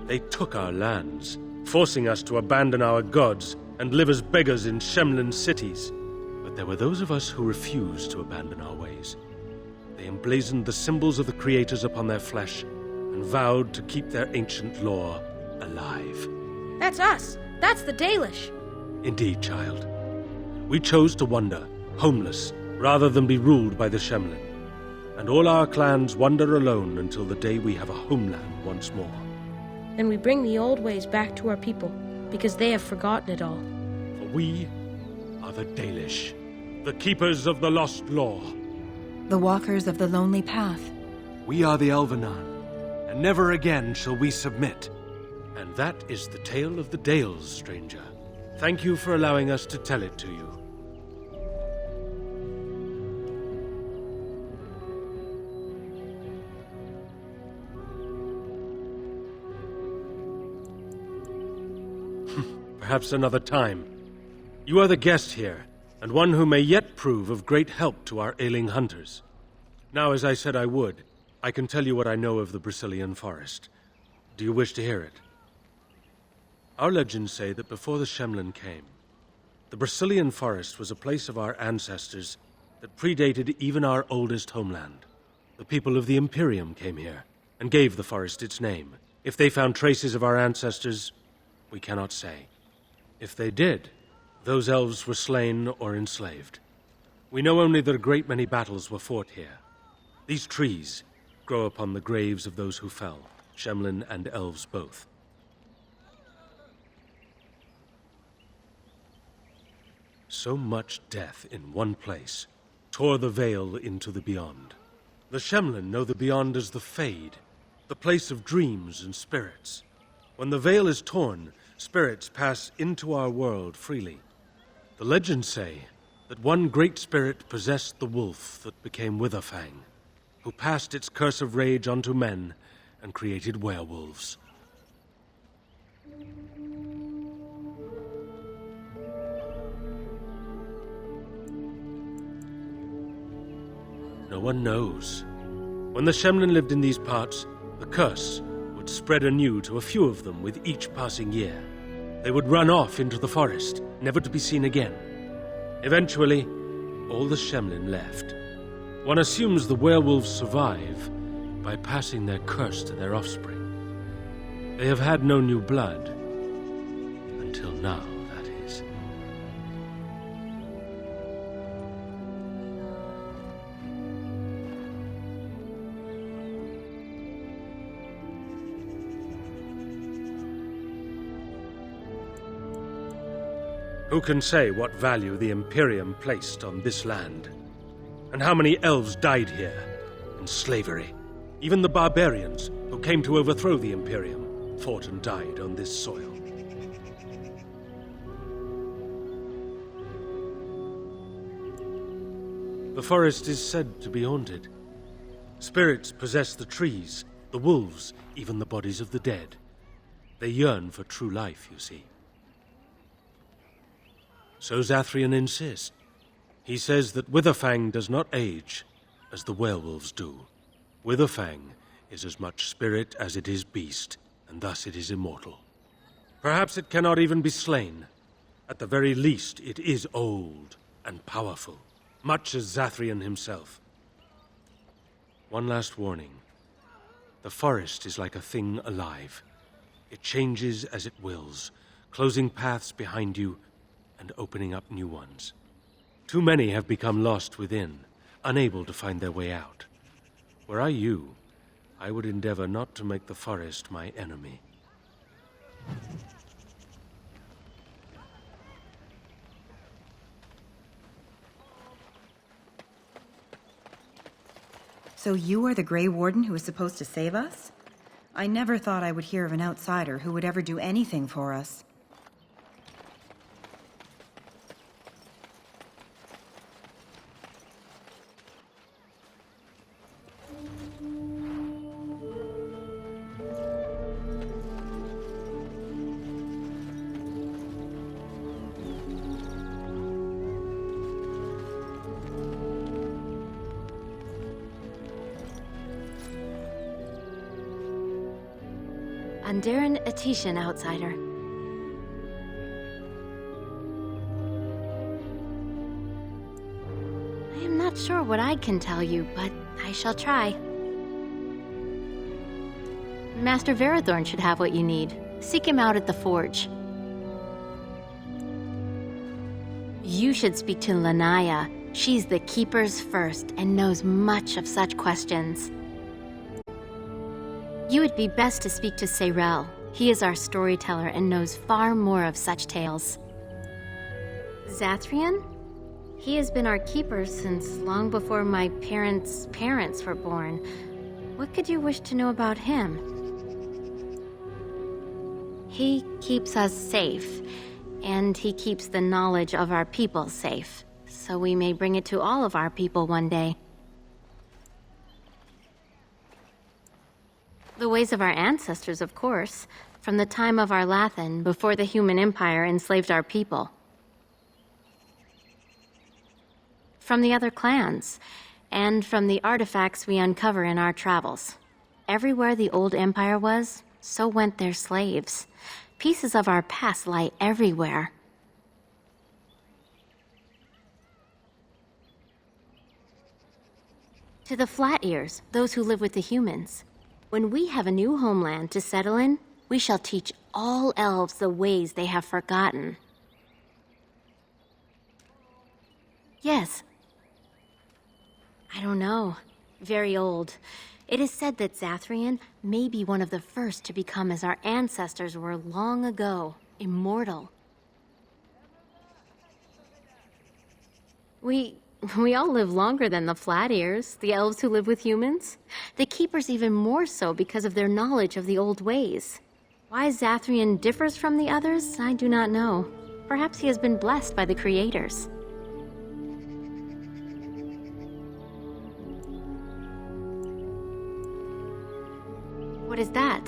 They took our lands, forcing us to abandon our gods and live as beggars in Shemlin cities. But there were those of us who refused to abandon our ways. They emblazoned the symbols of the creators upon their flesh and vowed to keep their ancient lore alive. That's us. That's the Dalish. Indeed, child. We chose to wander, homeless, rather than be ruled by the Shemlin. And all our clans wander alone until the day we have a homeland once more. Then we bring the old ways back to our people, because they have forgotten it all. For we are the Dalish, the keepers of the lost lore. The walkers of the lonely path. We are the Elvenan, and never again shall we submit. And that is the tale of the Dales, stranger. Thank you for allowing us to tell it to you. Perhaps another time. You are the guest here, and one who may yet prove of great help to our ailing hunters. Now, as I said I would, I can tell you what I know of the Brazilian forest. Do you wish to hear it? Our legends say that before the Shemlin came, the Brazilian forest was a place of our ancestors that predated even our oldest homeland. The people of the Imperium came here and gave the forest its name. If they found traces of our ancestors, we cannot say. If they did, those elves were slain or enslaved. We know only that a great many battles were fought here. These trees grow upon the graves of those who fell, Shemlin and elves both. So much death in one place tore the veil into the beyond. The Shemlin know the beyond as the Fade, the place of dreams and spirits. When the veil is torn, spirits pass into our world freely. The legends say that one great spirit possessed the wolf that became Witherfang, who passed its curse of rage onto men and created werewolves. No one knows. When the Shemlin lived in these parts, the curse would spread anew to a few of them with each passing year. They would run off into the forest, never to be seen again. Eventually, all the Shemlin left. One assumes the werewolves survive, by passing their curse to their offspring. They have had no new blood. Until now, that is. Who can say what value the Imperium placed on this land? And how many elves died here in slavery? Even the barbarians who came to overthrow the Imperium fought and died on this soil. The forest is said to be haunted. Spirits possess the trees, the wolves, even the bodies of the dead. They yearn for true life, you see. So Zathrian insists. He says that Witherfang does not age as the werewolves do. Witherfang is as much spirit as it is beast, and thus it is immortal. Perhaps it cannot even be slain. At the very least, it is old and powerful, much as Zathrian himself. One last warning. The forest is like a thing alive. It changes as it wills, closing paths behind you and opening up new ones. Too many have become lost within, unable to find their way out. Were I you, I would endeavor not to make the forest my enemy. So you are the Grey Warden who is supposed to save us? I never thought I would hear of an outsider who would ever do anything for us. Andaran Atishan, outsider. I am not sure what I can tell you, but I shall try. Master Verathorn should have what you need. Seek him out at the forge. You should speak to Lanaya. She's the Keeper's first and knows much of such questions. You would be best to speak to Seyrel. He is our storyteller and knows far more of such tales. Zathrian? He has been our keeper since long before my parents' parents were born. What could you wish to know about him? He keeps us safe, and he keeps the knowledge of our people safe, so we may bring it to all of our people one day. The ways of our ancestors, of course, from the time of our Lathan, before the human empire enslaved our people. From the other clans, and from the artifacts we uncover in our travels. Everywhere the old empire was, so went their slaves. Pieces of our past lie everywhere. To the Flat Ears, those who live with the humans. When we have a new homeland to settle in, we shall teach all elves the ways they have forgotten. Yes. I don't know. Very old. It is said that Zathrian may be one of the first to become as our ancestors were long ago, immortal. We all live longer than the Flat Ears, the elves who live with humans. The Keepers even more so because of their knowledge of the old ways. Why Zathrian differs from the others, I do not know. Perhaps he has been blessed by the creators. What is that?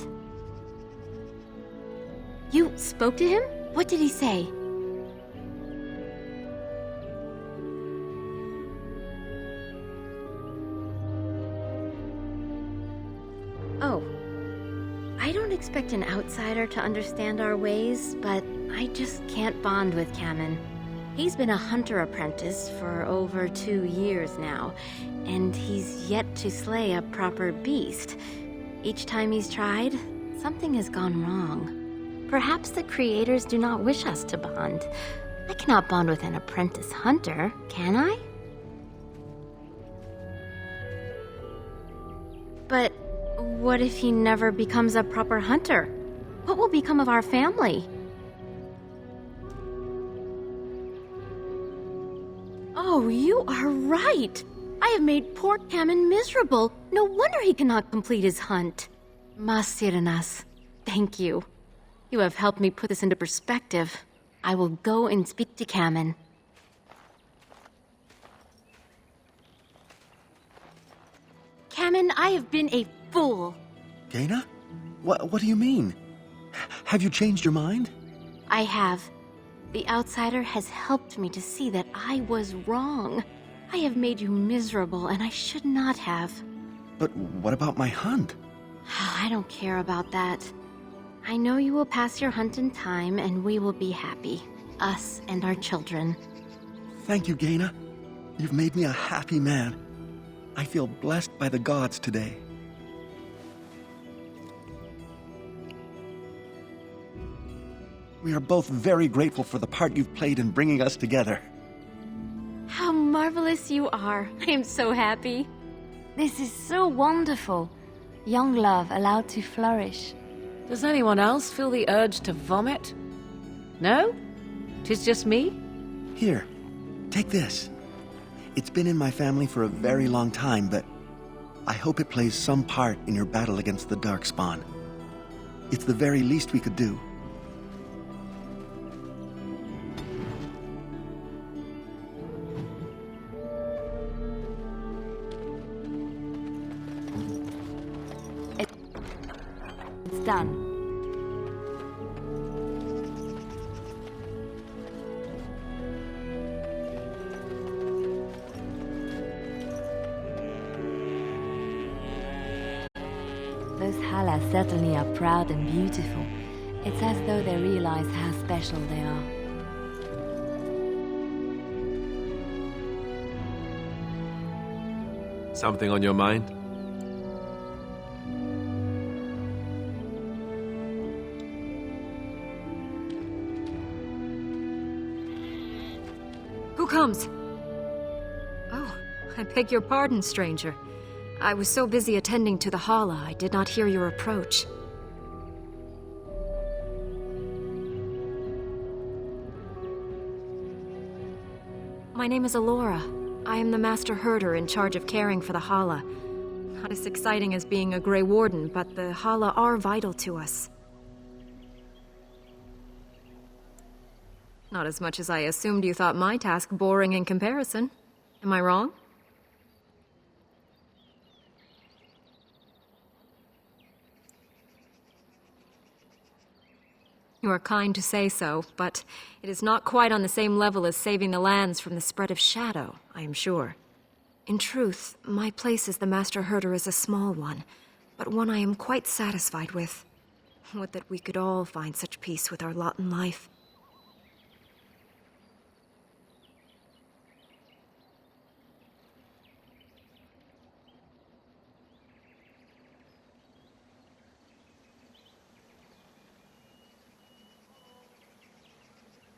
You spoke to him? What did he say? Oh. I don't expect an outsider to understand our ways, but I just can't bond with Kamen. He's been a hunter apprentice for over 2 years now, and he's yet to slay a proper beast. Each time he's tried, something has gone wrong. Perhaps the creators do not wish us to bond. I cannot bond with an apprentice hunter, can I? But what if he never becomes a proper hunter? What will become of our family? Oh, you are right! I have made poor Cameron miserable. No wonder he cannot complete his hunt. Masiranas, thank you. You have helped me put this into perspective. I will go and speak to Cameron. Cameron, I have been a fool. Gaina? What do you mean? Have you changed your mind? I have. The outsider has helped me to see that I was wrong. I have made you miserable, and I should not have. But what about my hunt? I don't care about that. I know you will pass your hunt in time, and we will be happy. Us and our children. Thank you, Gaina. You've made me a happy man. I feel blessed by the gods today. We are both very grateful for the part you've played in bringing us together. How marvelous you are. I am so happy. This is so wonderful. Young love allowed to flourish. Does anyone else feel the urge to vomit? No? 'Tis just me? Here, take this. It's been in my family for a very long time, but I hope it plays some part in your battle against the Darkspawn. It's the very least we could do. It's done. Those Hala certainly are proud and beautiful. It's as though they realize how special they are. Something on your mind? Who comes? Oh, I beg your pardon, stranger. I was so busy attending to the Hala, I did not hear your approach. My name is Alora. I am the Master Herder in charge of caring for the Hala. Not as exciting as being a Grey Warden, but the Hala are vital to us. Not as much as I assumed you thought my task boring in comparison. Am I wrong? You are kind to say so, but it is not quite on the same level as saving the lands from the spread of shadow, I am sure. In truth, my place as the Master Herder is a small one, but one I am quite satisfied with. Would that we could all find such peace with our lot in life.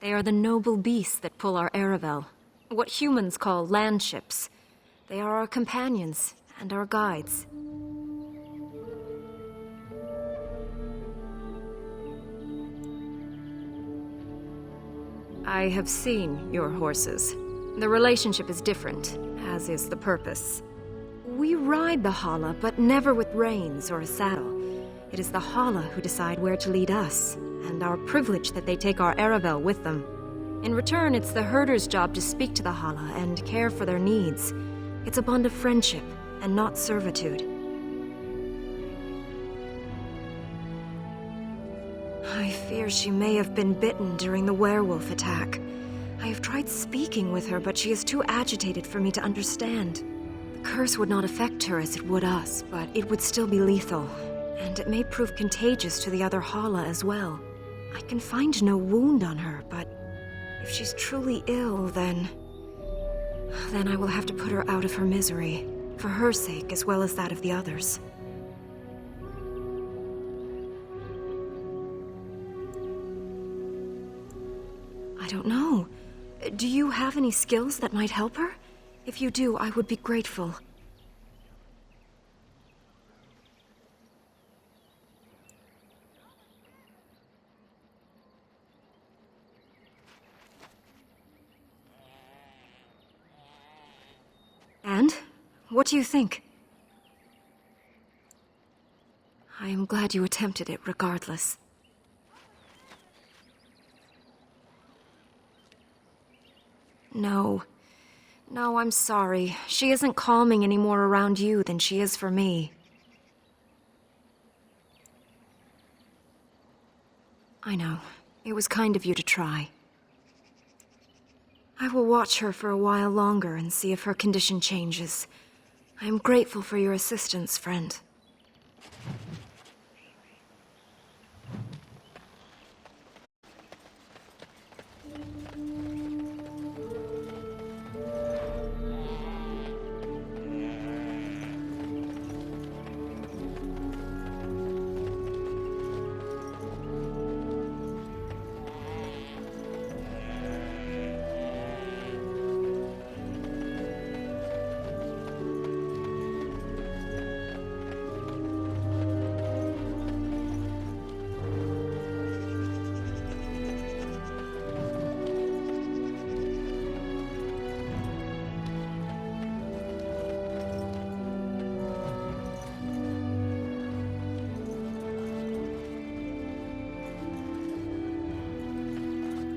They are the noble beasts that pull our Aravel, what humans call landships. They are our companions and our guides. I have seen your horses. The relationship is different, as is the purpose. We ride the Hala, but never with reins or a saddle. It is the Hala who decide where to lead us, and our privilege that they take our Aravel with them. In return, it's the herder's job to speak to the Hala and care for their needs. It's a bond of friendship, and not servitude. I fear she may have been bitten during the werewolf attack. I have tried speaking with her, but she is too agitated for me to understand. The curse would not affect her as it would us, but it would still be lethal, and it may prove contagious to the other Hala as well. I can find no wound on her, but If she's truly ill, then I will have to put her out of her misery, for her sake as well as that of the others. I don't know. Do you have any skills that might help her? If you do, I would be grateful. And? What do you think? I am glad you attempted it regardless. No. No, I'm sorry. She isn't calming any more around you than she is for me. I know. It was kind of you to try. I will watch her for a while longer and see if her condition changes. I am grateful for your assistance, friend.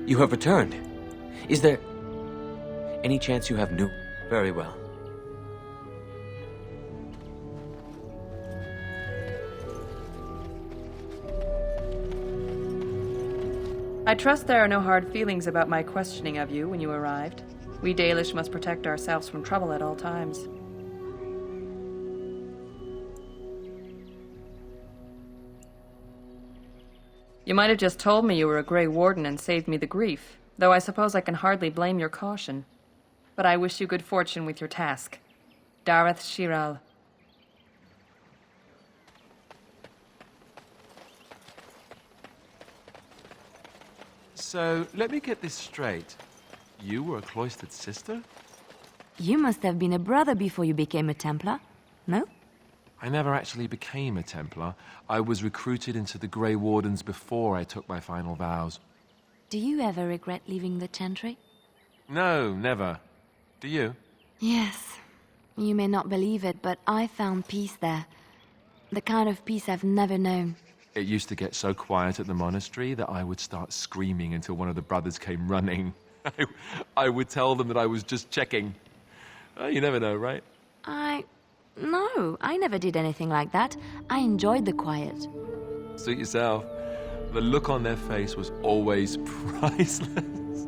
You have returned. Is there any chance you have new? Very well. I trust there are no hard feelings about my questioning of you when you arrived. We Dalish must protect ourselves from trouble at all times. You might have just told me you were a Grey Warden and saved me the grief, though I suppose I can hardly blame your caution. But I wish you good fortune with your task. Dareth Shiral. So, let me get this straight. You were a cloistered sister? You must have been a brother before you became a Templar, no? I never actually became a Templar. I was recruited into the Grey Wardens before I took my final vows. Do you ever regret leaving the Chantry? No, never. Do you? Yes. You may not believe it, but I found peace there. The kind of peace I've never known. It used to get so quiet at the monastery that I would start screaming until one of the brothers came running. I would tell them that I was just checking. Oh, you never know, right? No, I never did anything like that. I enjoyed the quiet. Suit yourself. The look on their face was always priceless.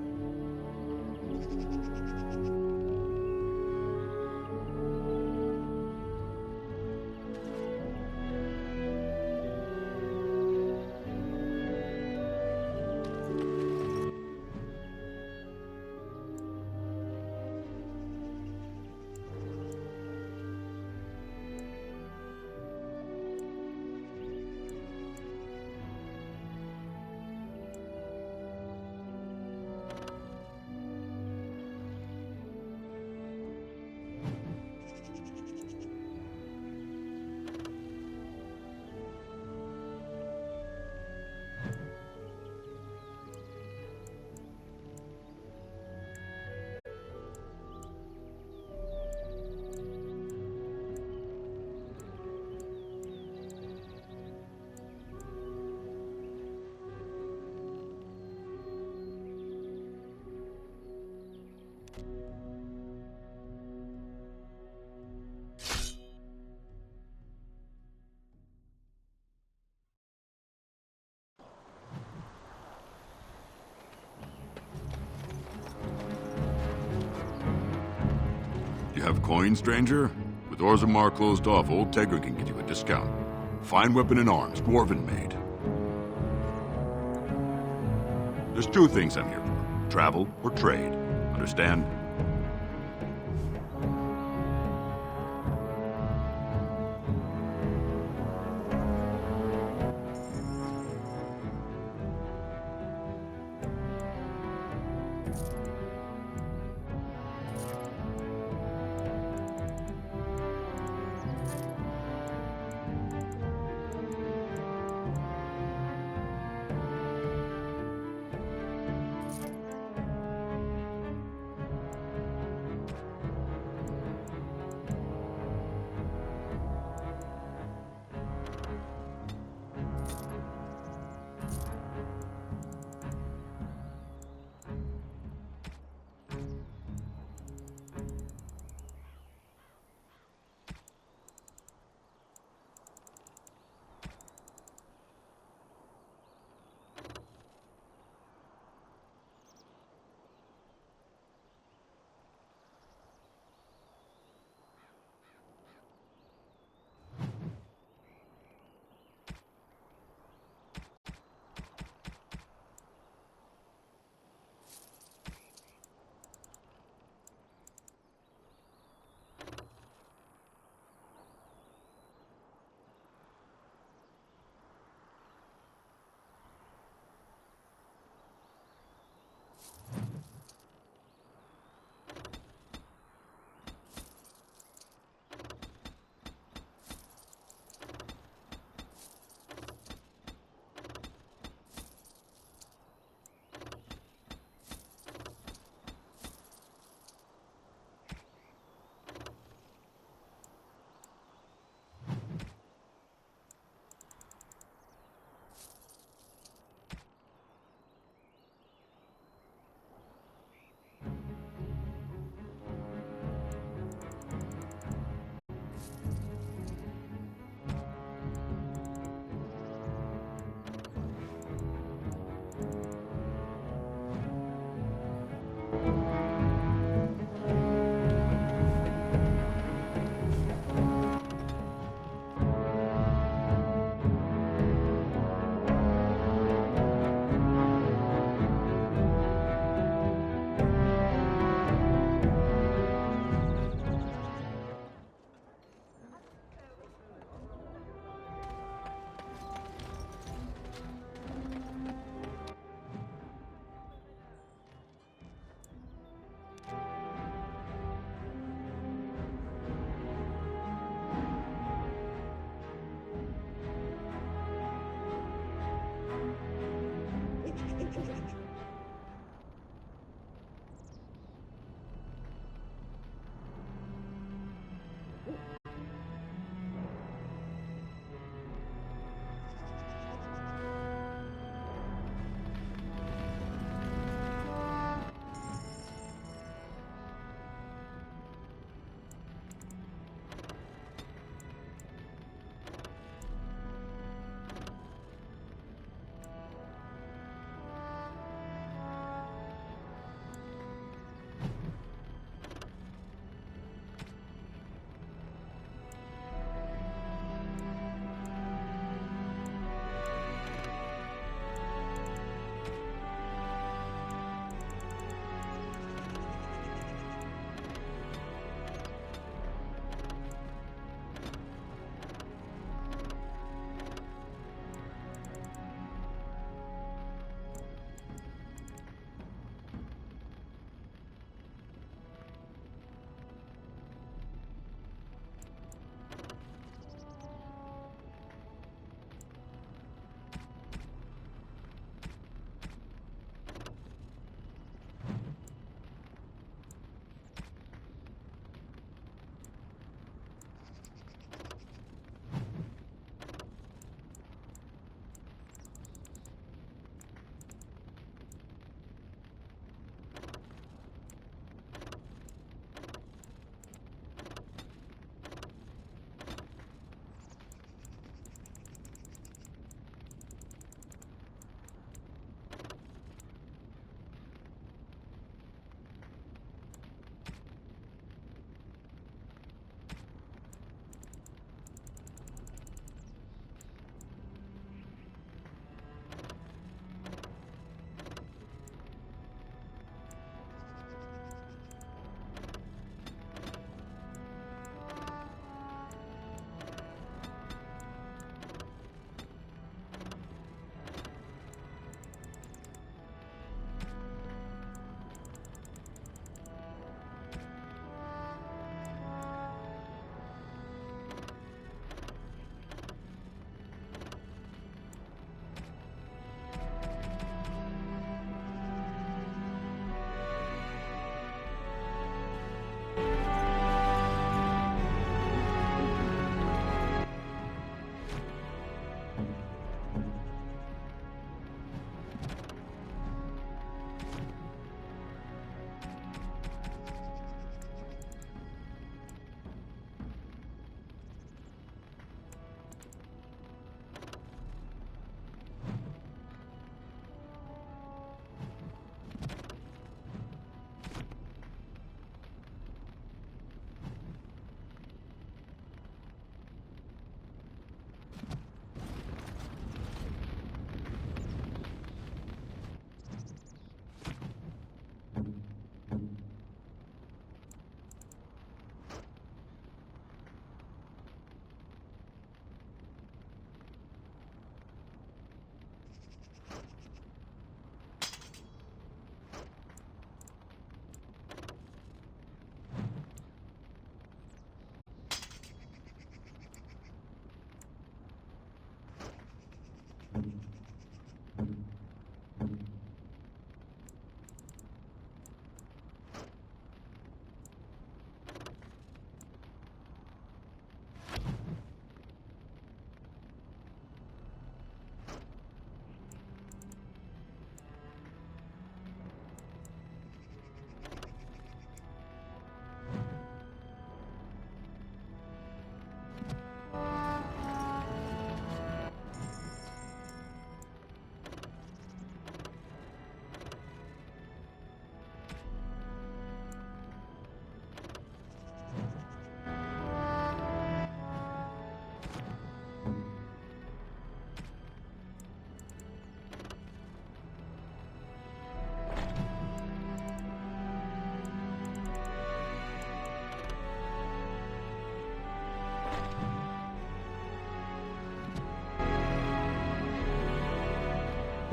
Have coin, stranger? With Orzammar closed off, old Tegra can get you a discount. Fine weapon and arms, dwarven made. There's two things I'm here for. travel or trade. Understand?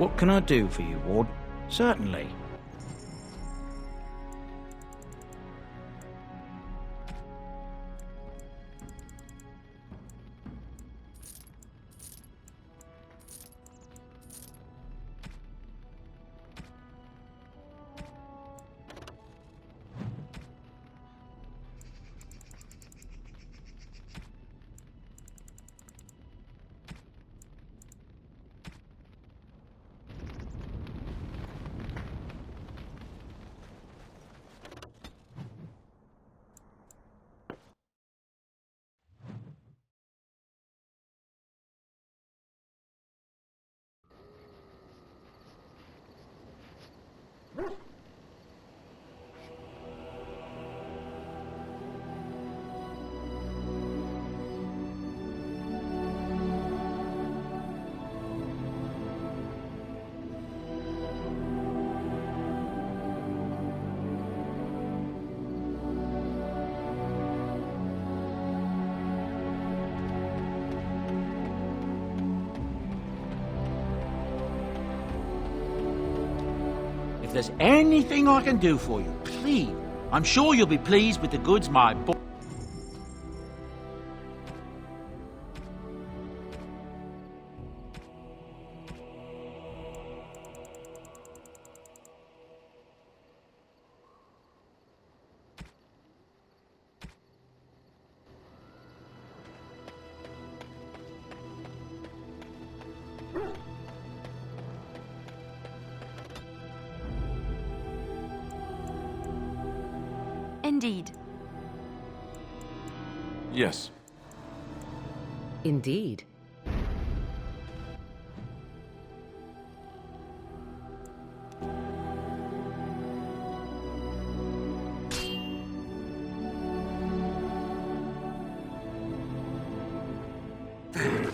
What can I do for you, Ward? Certainly. If there's anything I can do for you, please. I'm sure you'll be pleased with the goods my boy. Indeed. Yes. Indeed.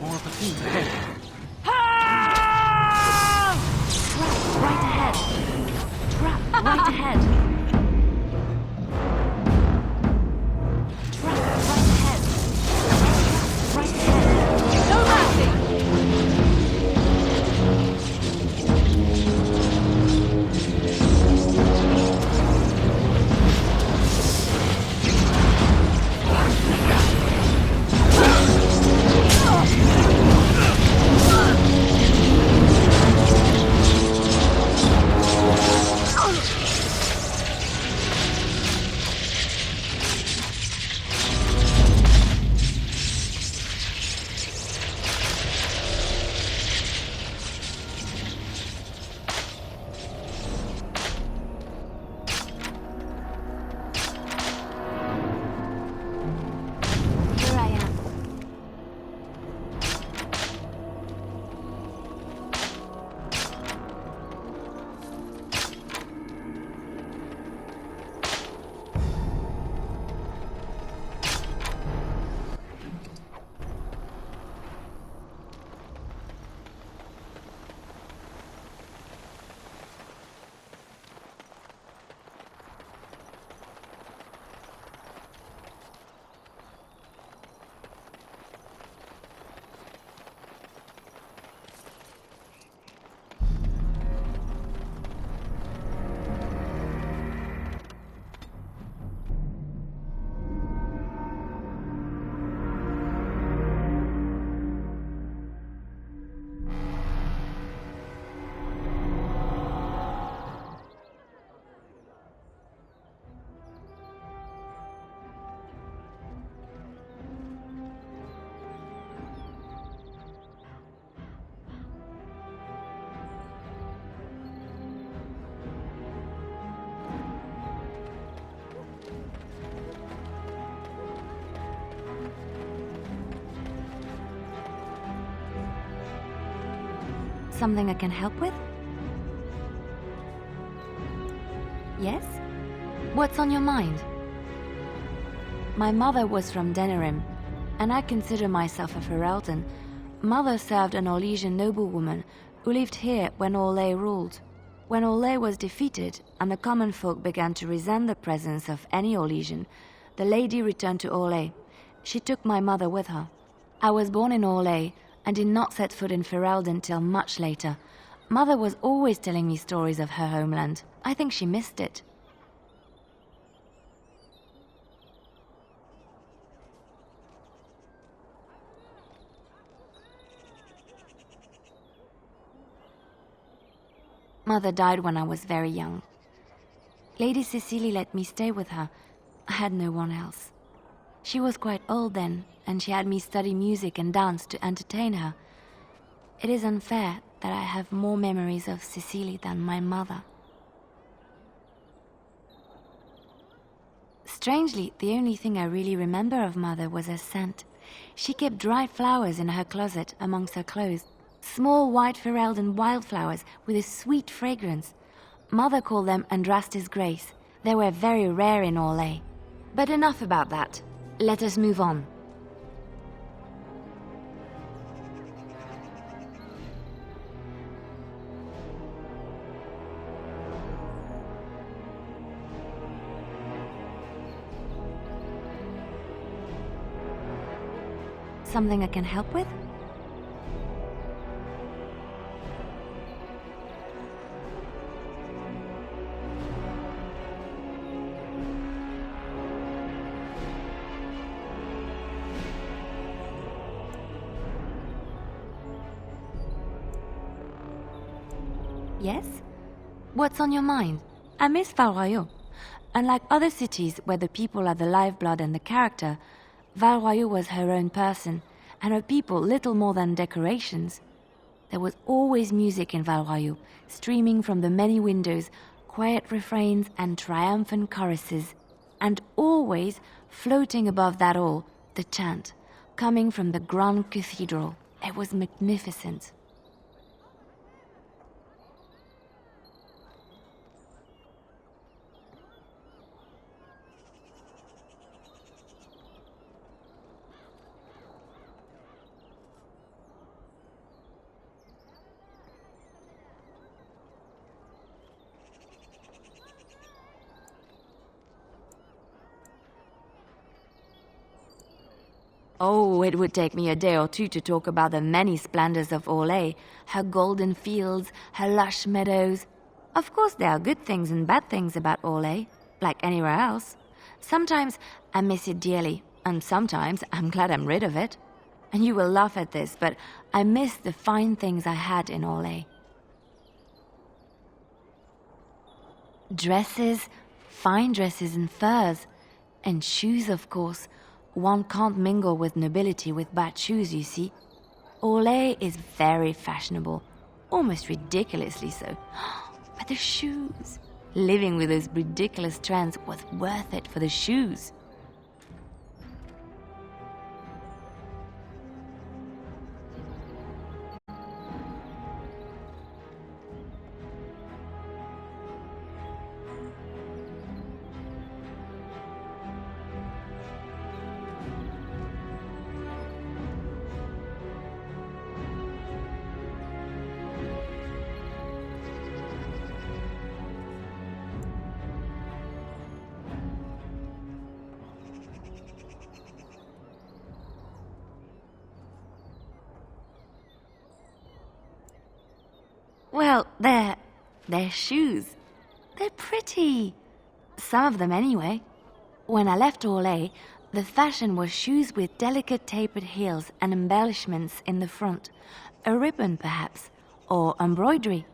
More opportunity ahead. Right ahead. Trap right ahead. Trap right ahead. Trap right ahead. No mercy. Here I am. Something I can help with? Yes? What's on your mind? My mother was from Denerim, and I consider myself a Ferelden. Mother served an Orlesian noblewoman who lived here when Orlais ruled. When Orlais was defeated and the common folk began to resent the presence of any Orlesian, the lady returned to Orlais. She took my mother with her. I was born in Orlais and did not set foot in Ferelden till much later. Mother was always telling me stories of her homeland. I think she missed it. Mother died when I was very young. Lady Cecily let me stay with her. I had no one else. She was quite old then, and she had me study music and dance to entertain her. It is unfair that I have more memories of Cecily than my mother. Strangely, the only thing I really remember of Mother was her scent. She kept dried flowers in her closet amongst her clothes. Small white Ferelden wildflowers with a sweet fragrance. Mother called them Andraste's Grace. They were very rare in Orlais. But enough about that. Let us move on. Something I can help with? Yes? What's on your mind? I miss Val Royeaux. Unlike other cities where the people are the lifeblood and the character, Val Royeaux was her own person, and her people little more than decorations. There was always music in Val Royeaux, streaming from the many windows, quiet refrains and triumphant choruses, and always, floating above that all, the chant, coming from the Grand Cathedral. It was magnificent. Oh, it would take me a day or two to talk about the many splendors of Orlais, her golden fields, her lush meadows. Of course, there are good things and bad things about Orlais, like anywhere else. Sometimes I miss it dearly, and sometimes I'm glad I'm rid of it. And you will laugh at this, but I miss the fine things I had in Orlais. Dresses, fine dresses and furs, and shoes, of course. One can't mingle with nobility with bad shoes, you see. Orlais is very fashionable, almost ridiculously so. But the shoes! Living with those ridiculous trends was worth it for the shoes. Well, they're shoes. They're pretty. Some of them anyway. When I left Orlais, the fashion was shoes with delicate tapered heels and embellishments in the front. A ribbon, perhaps, or embroidery.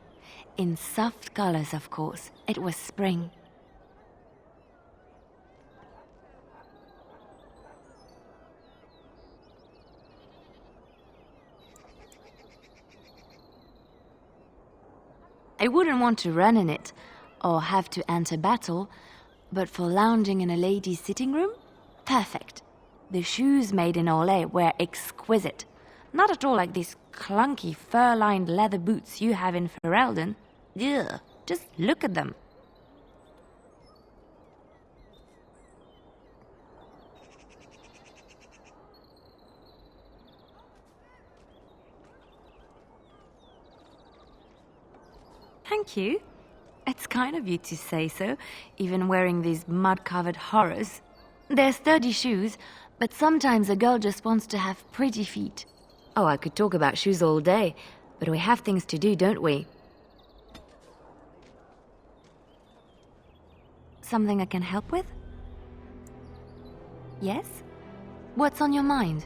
In soft colors, of course. It was spring. I wouldn't want to run in it, or have to enter battle, but for lounging in a lady's sitting room, perfect. The shoes made in Orlais were exquisite. Not at all like these clunky fur-lined leather boots you have in Ferelden. Ugh, just look at them. Thank you. It's kind of you to say so, even wearing these mud-covered horrors. They're sturdy shoes, but sometimes a girl just wants to have pretty feet. Oh, I could talk about shoes all day, but we have things to do, don't we? Something I can help with? Yes? What's on your mind?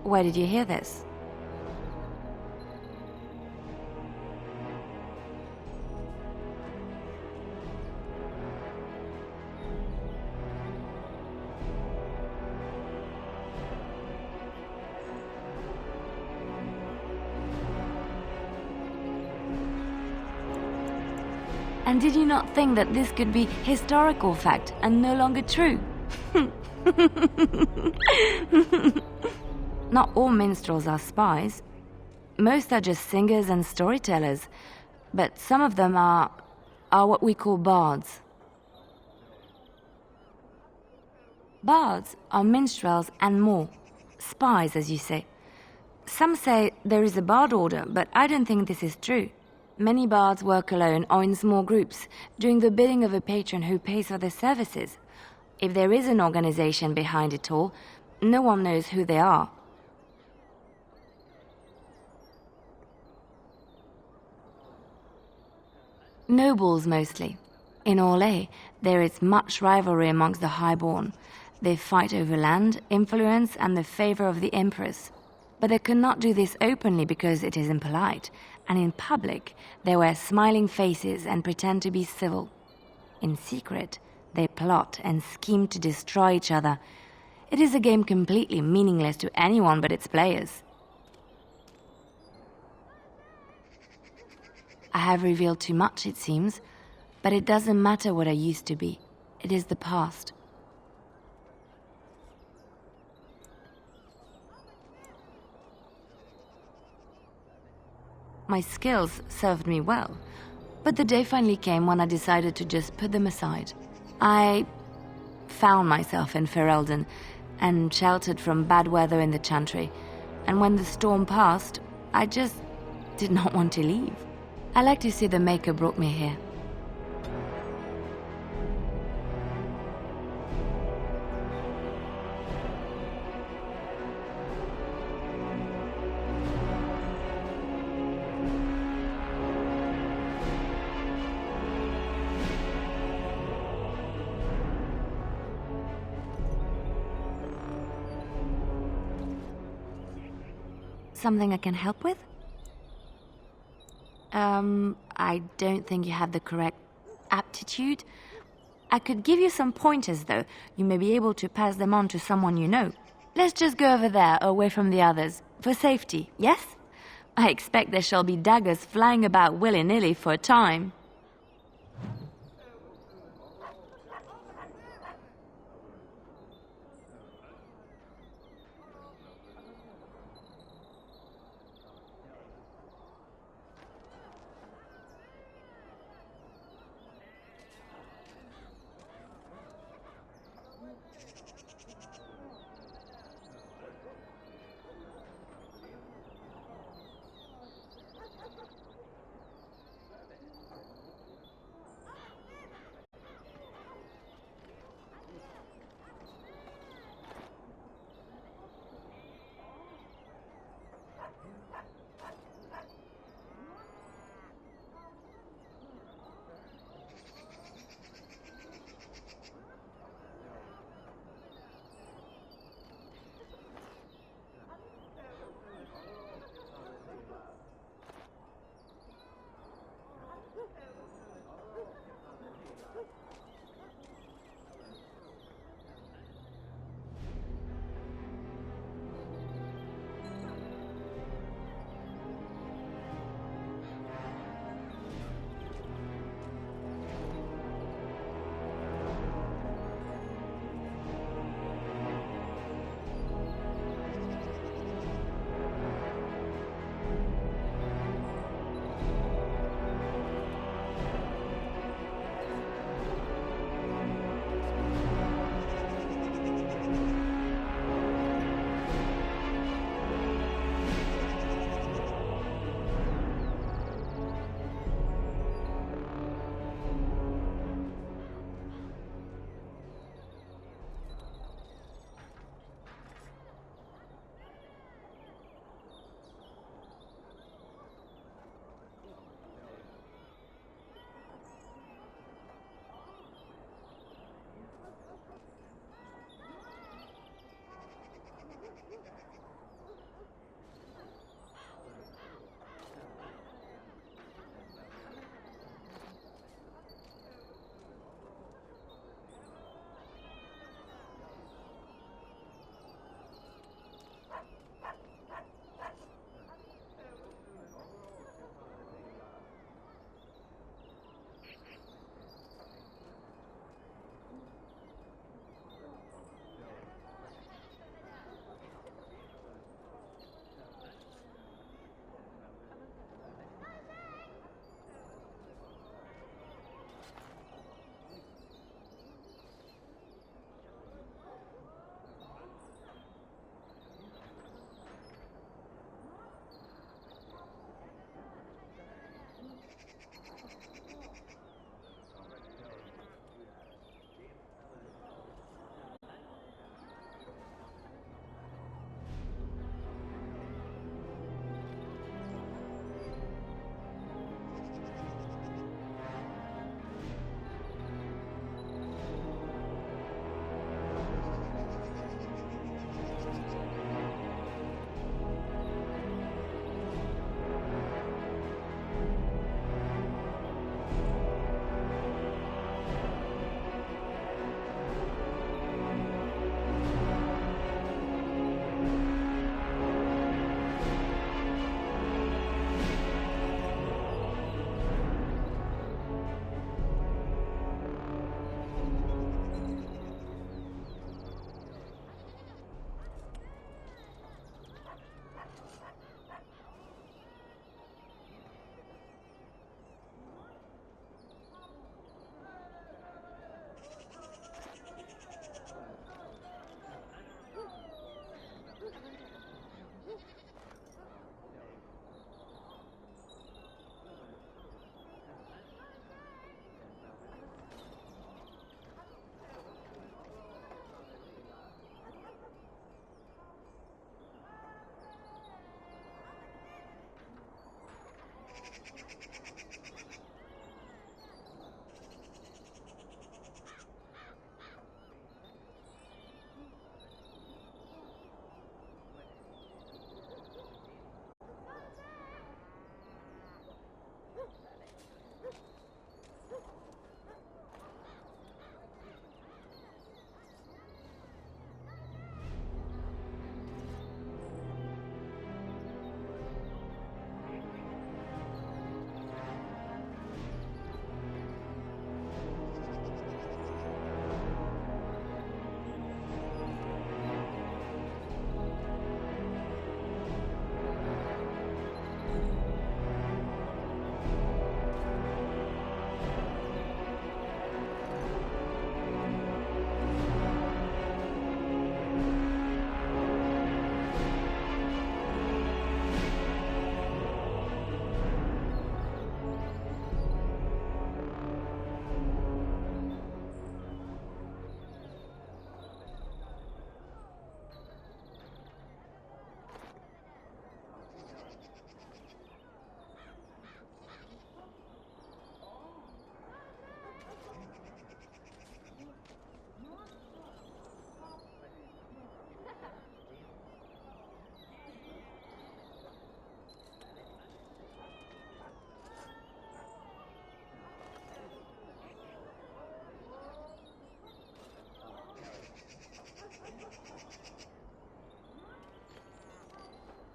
Where did you hear this? And did you not think that this could be historical fact and no longer true? Not all minstrels are spies. Most are just singers and storytellers, but some of them are what we call bards. Bards are minstrels and more. Spies, as you say. Some say there is a bard order, but I don't think this is true. Many bards work alone or in small groups, doing the bidding of a patron who pays for their services. If there is an organization behind it all, no one knows who they are. Nobles mostly. In Orlais, there is much rivalry amongst the highborn. They fight over land, influence, and the favor of the empress. But they cannot do this openly because it is impolite, and in public they wear smiling faces and pretend to be civil. In secret, they plot and scheme to destroy each other. It is a game completely meaningless to anyone but its players. I have revealed too much, it seems, but it doesn't matter what I used to be. It is the past. My skills served me well, but the day finally came when I decided to just put them aside. I found myself in Ferelden and sheltered from bad weather in the Chantry, and when the storm passed, I just did not want to leave. I like to see the Maker brought me here. Something I can help with? I don't think you have the correct aptitude. I could give you some pointers, though. You may be able to pass them on to someone you know. Let's just go over there, away from the others. For safety, yes? I expect there shall be daggers flying about willy-nilly for a time.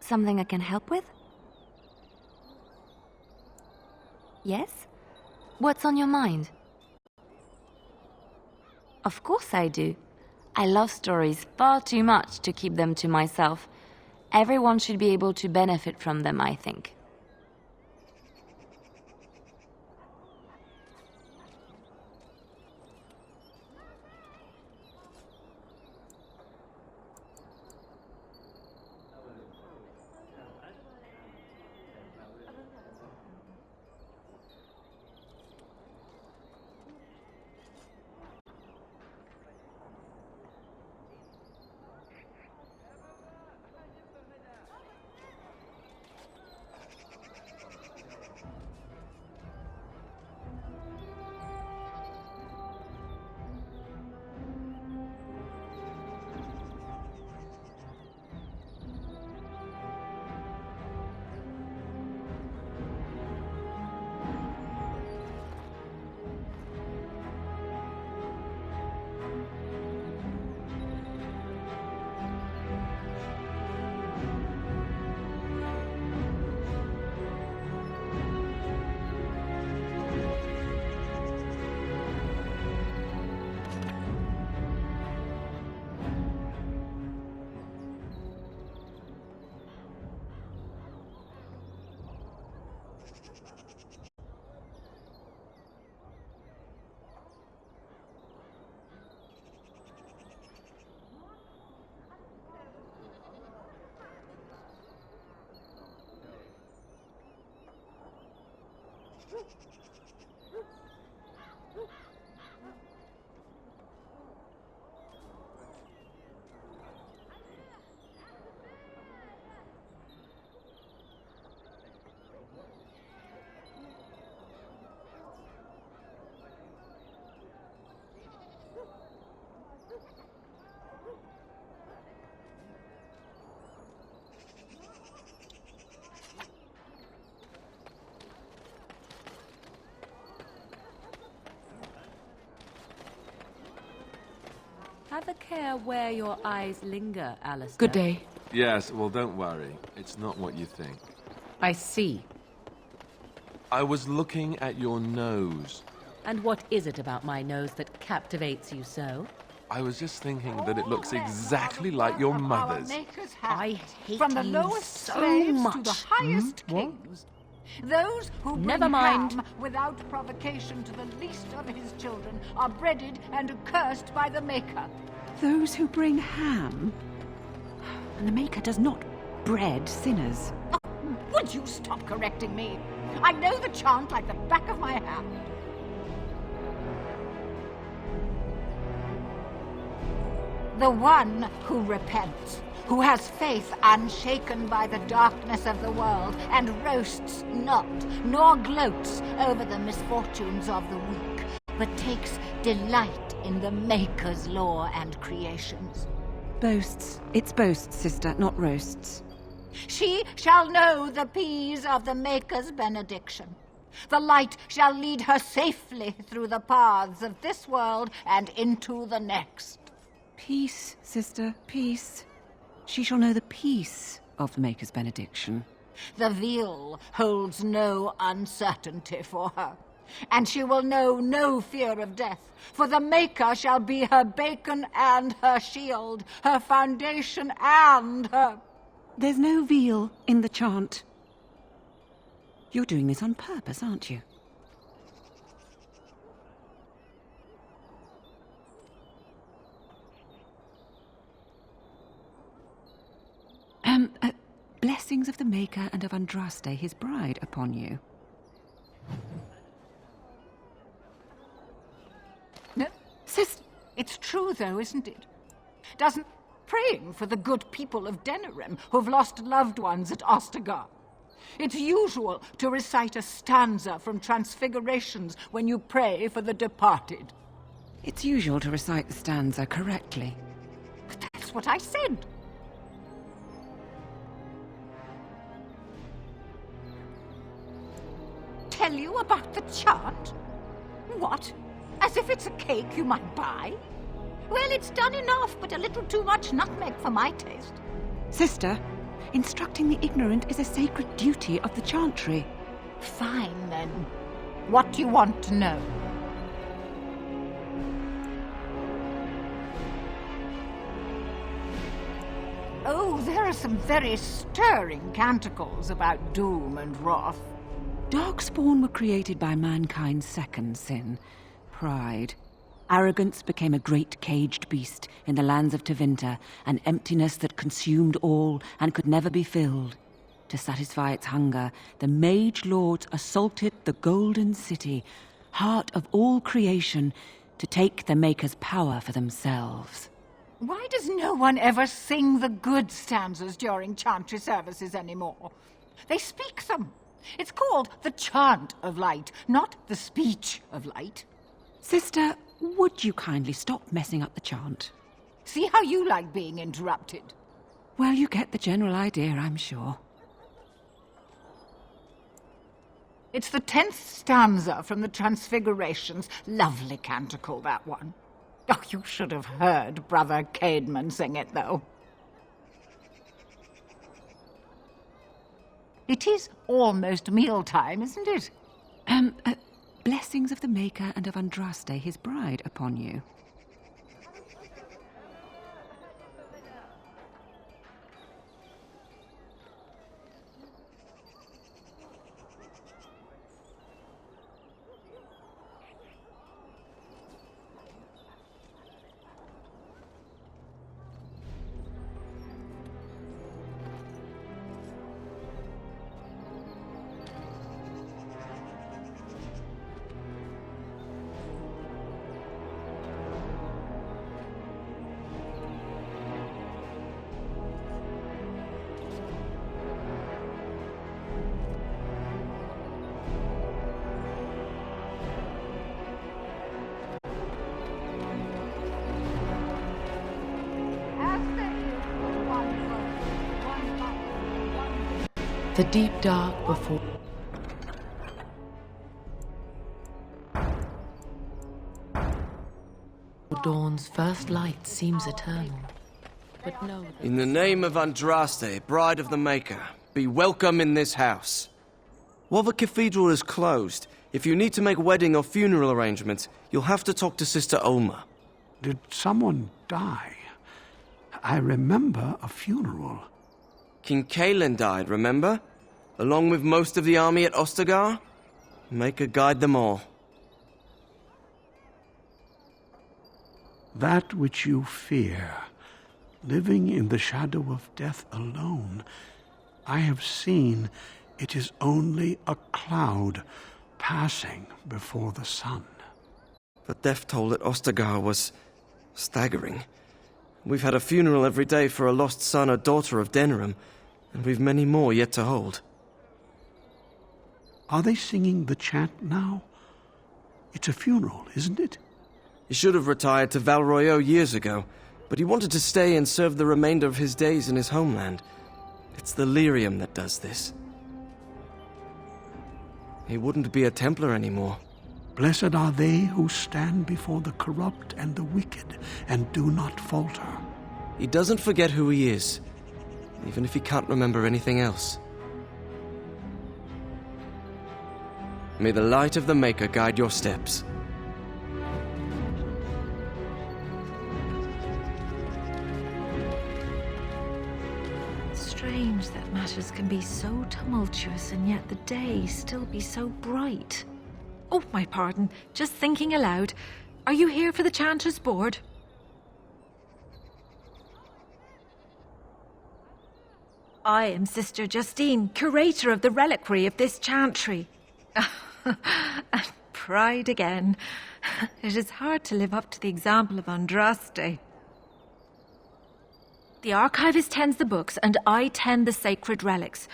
Something I can help with? Yes? What's on your mind? Of course I do. I love stories far too much to keep them to myself. Everyone should be able to benefit from them, I think. Have a care where your eyes linger, Alistair. Good day. Yes, well, don't worry. It's not what you think. I see. I was looking at your nose. And what is it about my nose that captivates you so? I was just thinking that it looks exactly like your mother's. I hate From the you lowest so slaves much. to the highest kings. Those who bring Never mind. harm without provocation to the least of his children are breaded and accursed by the Maker. Those who bring ham? And the Maker does not bread sinners. Oh, would you stop correcting me? I know the chant like the back of my hand. The one who repents, who has faith unshaken by the darkness of the world, and roasts not, nor gloats over the misfortunes of the weak, but takes delight in the Maker's law and creations. Boasts. It's boasts, sister, not roasts. She shall know the peace of the Maker's benediction. The light shall lead her safely through the paths of this world and into the next. Peace, sister, peace. She shall know the peace of the Maker's benediction. The veil holds no uncertainty for her, and she will know no fear of death, for the Maker shall be her beacon and her shield, her foundation and her... There's no veil in the chant. You're doing this on purpose, aren't you? Blessings of the Maker and of Andraste, his bride, upon you. No, Sister. It's true, though, isn't it? Doesn't praying for the good people of Denerim who've lost loved ones at Ostagar. It's usual to recite a stanza from Transfigurations when you pray for the departed. It's usual to recite the stanza correctly. But that's what I said. Tell you about the chant? What? As if it's a cake you might buy? Well, it's done enough, but a little too much nutmeg for my taste. Sister, Instructing the ignorant is a sacred duty of the Chantry. Fine, then. What do you want to know? Oh, there are some very stirring canticles about doom and wrath. Darkspawn were created by mankind's second sin, pride. Arrogance became a great caged beast in the lands of Tevinter, an emptiness that consumed all and could never be filled. To satisfy its hunger, the mage lords assaulted the Golden City, heart of all creation, to take the Maker's power for themselves. Why does no one ever sing the good stanzas during chantry services anymore? They speak them. It's called the chant of light, not the speech of light. Sister, would you kindly stop messing up the chant? See how you like being interrupted. Well, you get the general idea, I'm sure. It's the 10th stanza from the Transfigurations. Lovely canticle, that one. Oh, you should have heard Brother Caedmon sing it, though. It is almost mealtime, isn't it? Blessings of the Maker and of Andraste, his bride, upon you. The deep dark before... dawn's first light seems eternal. But no... In the name of Andraste, bride of the Maker, be welcome in this house. While the cathedral is closed, if you need to make wedding or funeral arrangements, you'll have to talk to Sister Olma. Did someone die? I remember a funeral. King Kaelin died, remember? Along with most of the army at Ostagar? Maker guide them all. That which you fear, living in the shadow of death alone, I have seen it is only a cloud passing before the sun. The death toll at Ostagar was staggering. We've had a funeral every day for a lost son or daughter of Denerim, and we've many more yet to hold. Are they singing the chant now? It's a funeral, isn't it? He should have retired to Val Royeaux years ago, but he wanted to stay and serve the remainder of his days in his homeland. It's the lyrium that does this. He wouldn't be a Templar anymore. Blessed are they who stand before the corrupt and the wicked and do not falter. He doesn't forget who he is, even if he can't remember anything else. May the light of the Maker guide your steps. Strange that matters can be so tumultuous and yet the day still be so bright. Oh, my pardon. Just thinking aloud. Are you here for the Chanter's Board? I am Sister Justine, curator of the reliquary of this chantry. And pride again. It is hard to live up to the example of Andraste. The archivist tends the books, and I tend the sacred relics.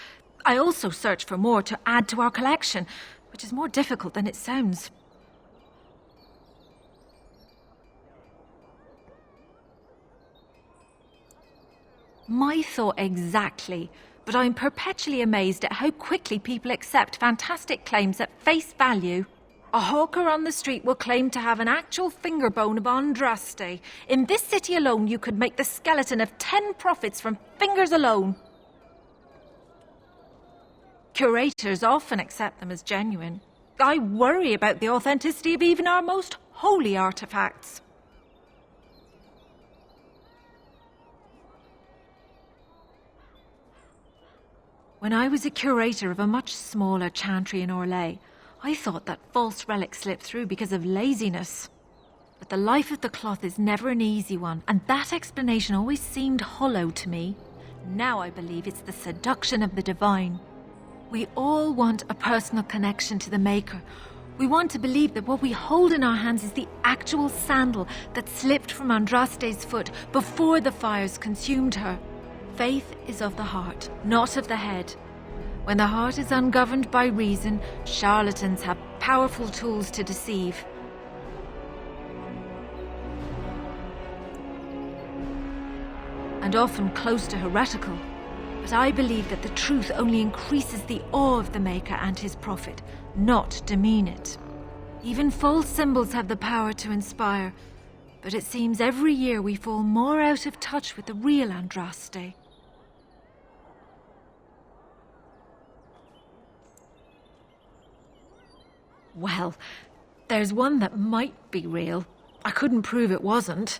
I also search for more to add to our collection, which is more difficult than it sounds. My thought exactly, but I'm perpetually amazed at how quickly people accept fantastic claims at face value. A hawker on the street will claim to have an actual finger bone of Andraste. In this city alone, you could make the skeleton of 10 prophets from fingers alone. Curators often accept them as genuine. I worry about the authenticity of even our most holy artifacts. When I was a curator of a much smaller chantry in Orlais, I thought that false relics slipped through because of laziness. But the life of the cloth is never an easy one, and that explanation always seemed hollow to me. Now I believe it's the seduction of the divine. We all want a personal connection to the Maker. We want to believe that what we hold in our hands is the actual sandal that slipped from Andraste's foot before the fires consumed her. Faith is of the heart, not of the head. When the heart is ungoverned by reason, charlatans have powerful tools to deceive. And often close to heretical. But I believe that the truth only increases the awe of the Maker and his prophet, not demean it. Even false symbols have the power to inspire, but it seems every year we fall more out of touch with the real Andraste. Well, there's one that might be real. I couldn't prove it wasn't.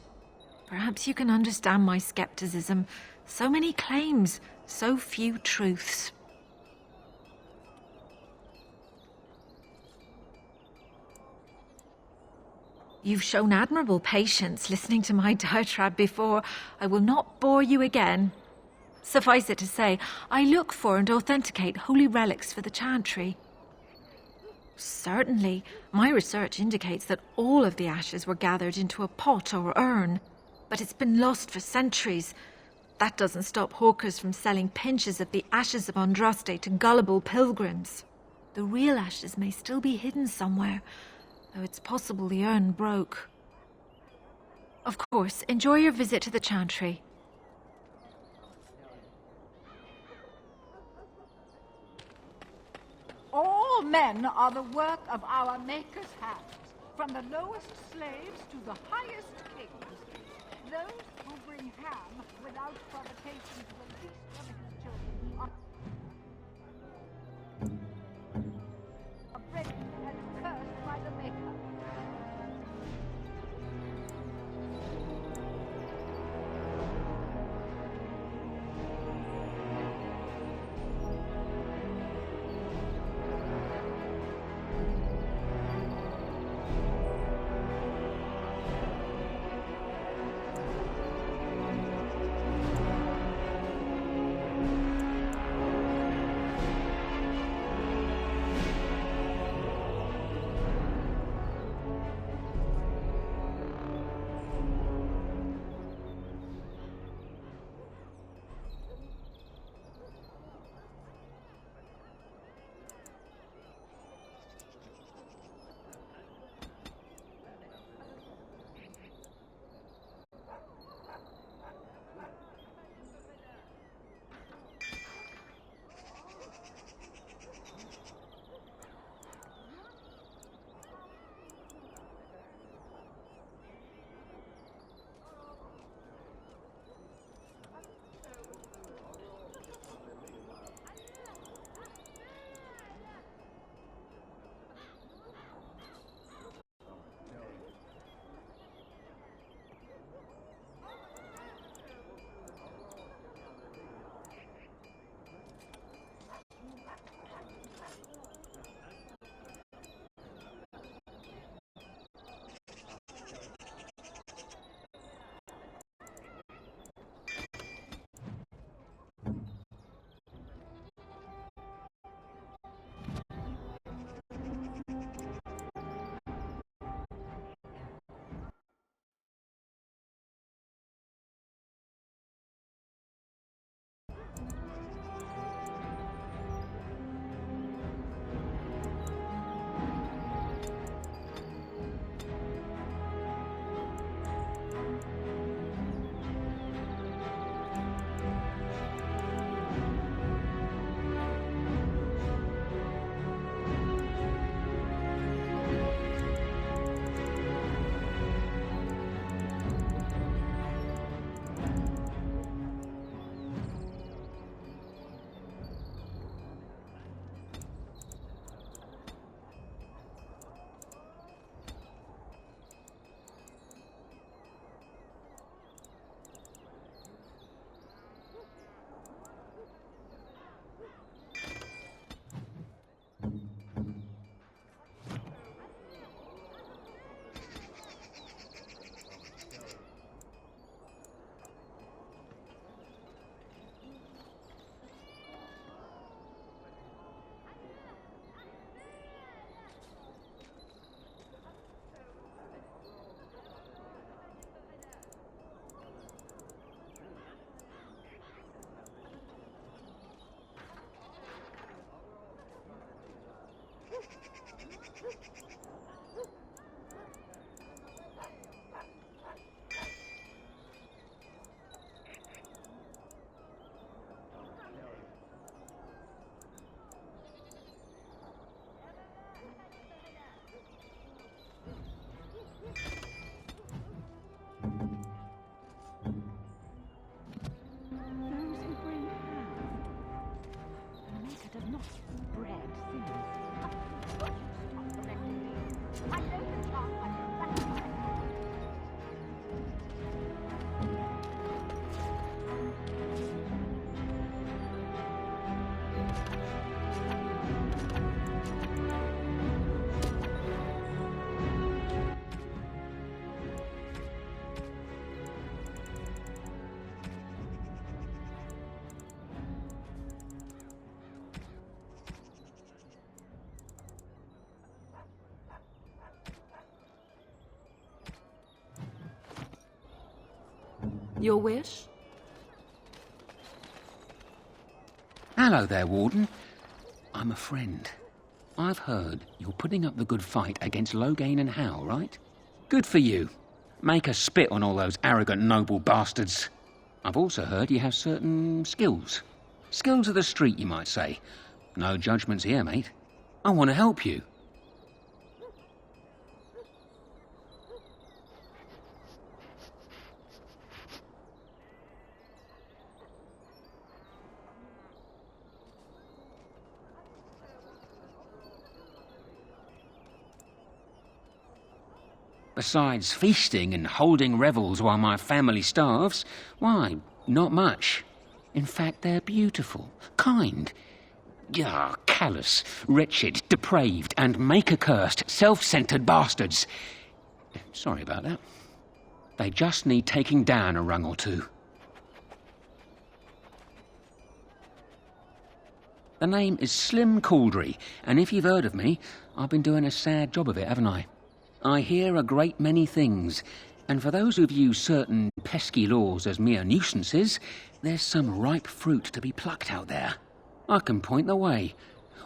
Perhaps you can understand my skepticism. So many claims, so few truths. You've shown admirable patience listening to my diatribe before. I will not bore you again. Suffice it to say, I look for and authenticate holy relics for the chantry. Certainly, my research indicates that all of the ashes were gathered into a pot or urn, but it's been lost for centuries. That doesn't stop hawkers from selling pinches of the ashes of Andraste to gullible pilgrims. The real ashes may still be hidden somewhere, though it's possible the urn broke. Of course, enjoy your visit to the chantry. All men are the work of our Maker's hands, from the lowest slaves to the highest kings. Those who bring ham without provocation to the least of his children are breaking and cursed by the Maker. Your wish? Hello there, Warden. I'm a friend. I've heard you're putting up the good fight against Loghain and Howe, right? Good for you. Make a spit on all those arrogant noble bastards. I've also heard you have certain skills. Skills of the street, you might say. No judgments here, mate. I want to help you. Besides feasting and holding revels while my family starves, why, not much. In fact, they're beautiful, kind, callous, wretched, depraved, and maker-cursed, self-centered bastards. Sorry about that. They just need taking down a rung or two. The name is Slim Cauldry, and if you've heard of me, I've been doing a sad job of it, haven't I? I hear a great many things, and for those who view certain pesky laws as mere nuisances, there's some ripe fruit to be plucked out there. I can point the way.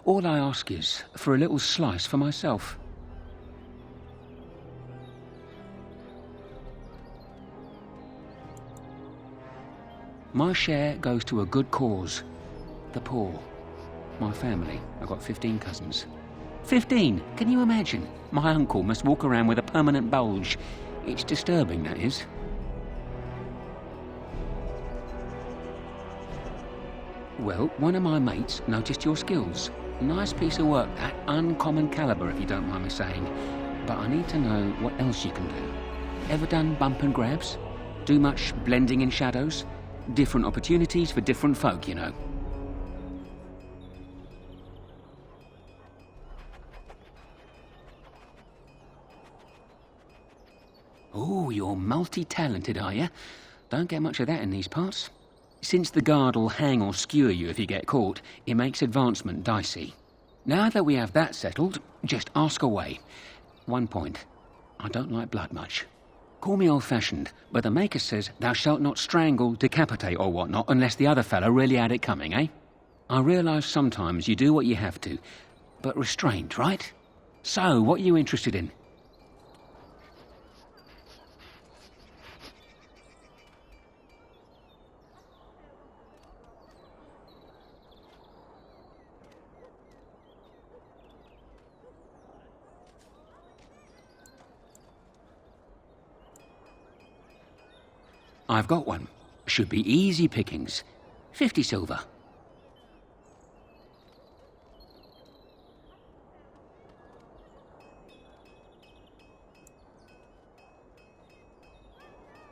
All I ask is for a little slice for myself. My share goes to a good cause. The poor. My family. I've got 15 cousins. 15! Can you imagine? My uncle must walk around with a permanent bulge. It's disturbing, that is. Well, one of my mates noticed your skills. Nice piece of work, that. Uncommon caliber, if you don't mind me saying. But I need to know what else you can do. Ever done bump and grabs? Do much blending in shadows? Different opportunities for different folk, you know. Oh, you're multi-talented, are you? Don't get much of that in these parts. Since the guard'll hang or skewer you if you get caught, it makes advancement dicey. Now that we have that settled, just ask away. One point. I don't like blood much. Call me old-fashioned, but the Maker says thou shalt not strangle, decapitate or whatnot unless the other fellow really had it coming, eh? I realise sometimes you do what you have to, but restrained, right? So, what are you interested in? I've got one. Should be easy pickings. 50 silver.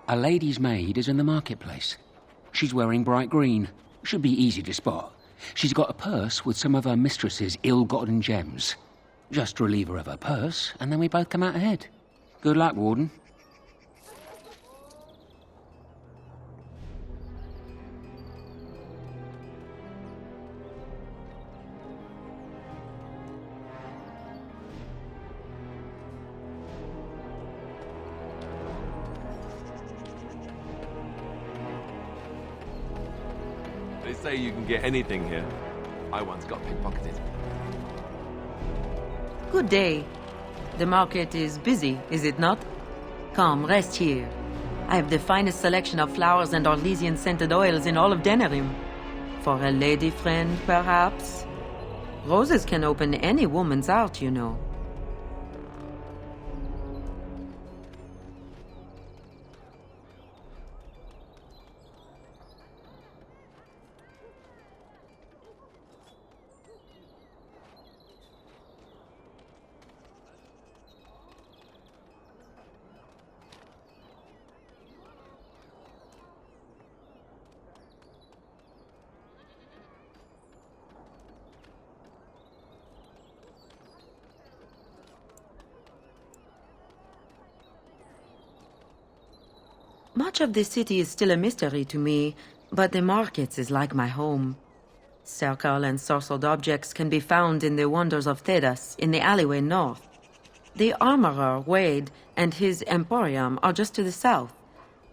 A lady's maid is in the marketplace. She's wearing bright green. Should be easy to spot. She's got a purse with some of her mistress's ill-gotten gems. Just relieve her of her purse, and then we both come out ahead. Good luck, Warden. They say you can get anything here. I once got pickpocketed. Good day. The market is busy, is it not? Come, rest here. I have the finest selection of flowers and Orlesian-scented oils in all of Denerim. For a lady friend, perhaps? Roses can open any woman's heart, you know. Much of the city is still a mystery to me, but the markets is like my home. Circle and sorcelled objects can be found in the wonders of Thedas, in the alleyway north. The armorer, Wade, and his emporium are just to the south.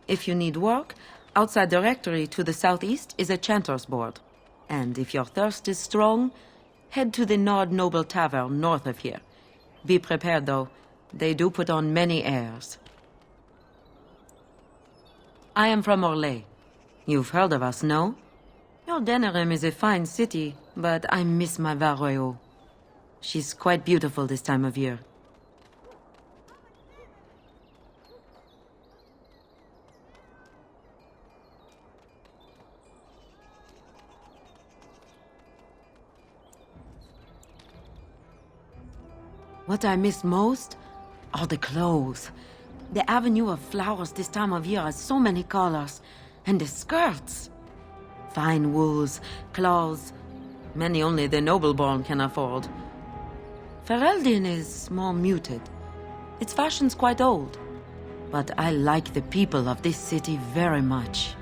If you need work, Outside the rectory to the southeast is a chanter's board. And if your thirst is strong, head to the Nord Noble Tavern north of here. Be prepared, though. They do put on many airs. I am from Orlais. You've heard of us, no? Your Denerim is a fine city, but I miss my Valroyo. She's quite beautiful this time of year. What I miss most are the clothes. The avenue of flowers this time of year has so many colors. And the skirts. Fine wools, cloths, many only the noble-born can afford. Ferelden is more muted. Its fashion's quite old. But I like the people of this city very much.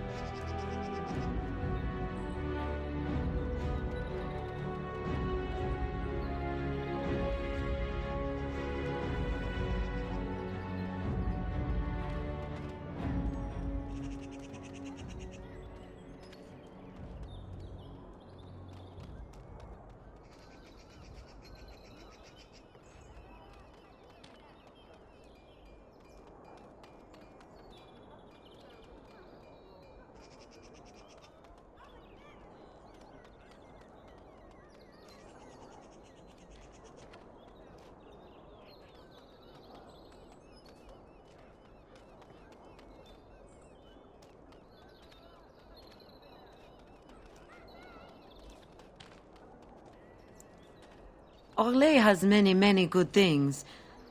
Orlais has many, many good things,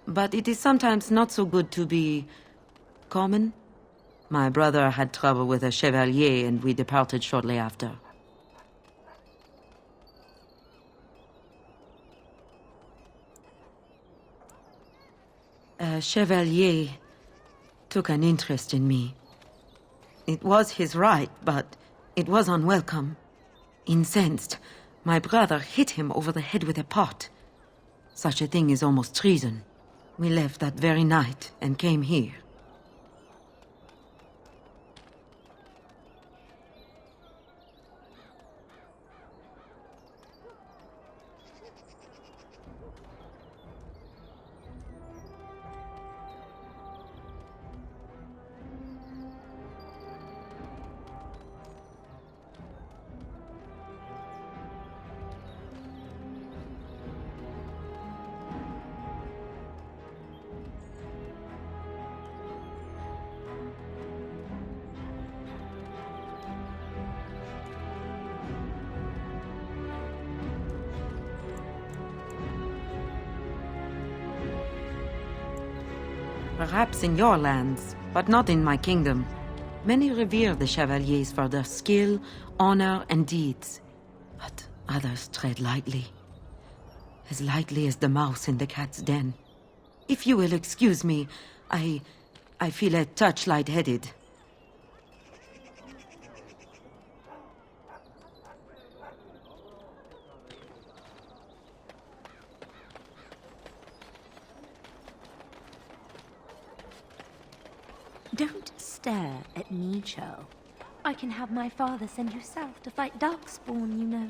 but it is sometimes not so good to be common. My brother had trouble with a chevalier, and we departed shortly after. A chevalier took an interest in me. It was his right, but it was unwelcome. Incensed, my brother hit him over the head with a pot. Such a thing is almost treason. We left that very night and came here. Perhaps in your lands, but not in my kingdom. Many revere the chevaliers for their skill, honor, and deeds. But others tread lightly. As lightly as the mouse in the cat's den. If you will excuse me, I feel a touch lightheaded. Don't stare at me, Cho. I can have my father send you south to fight Darkspawn, you know.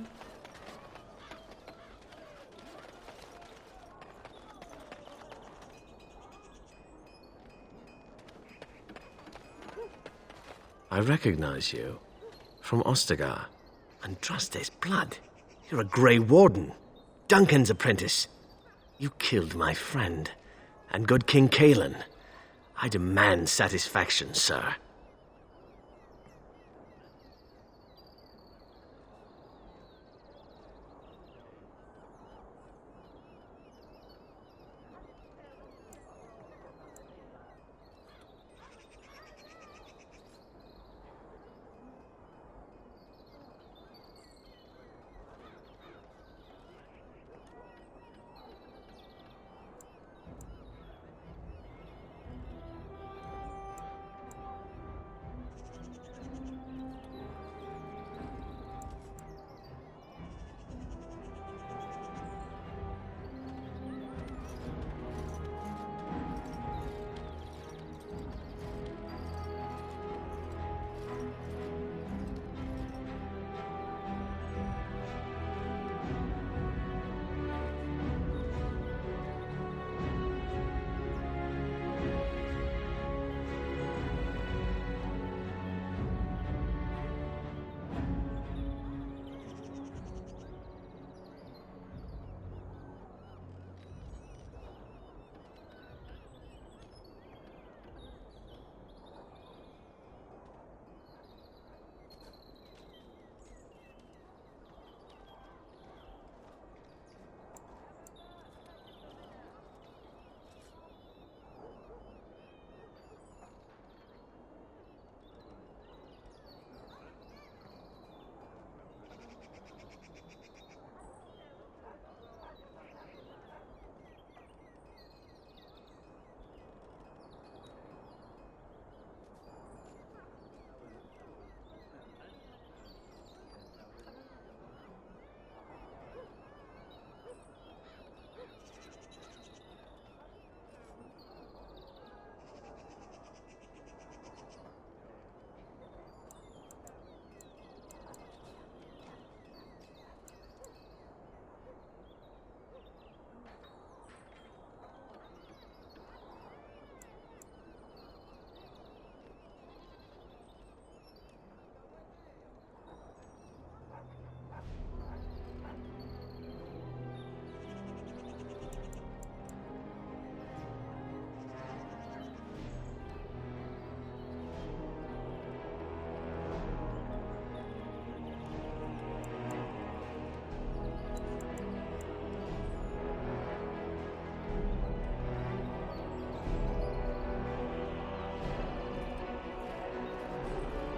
I recognize you. From Ostagar. Andraste's blood. You're a Grey Warden. Duncan's apprentice. You killed my friend. And good King Kalen. I demand satisfaction, sir.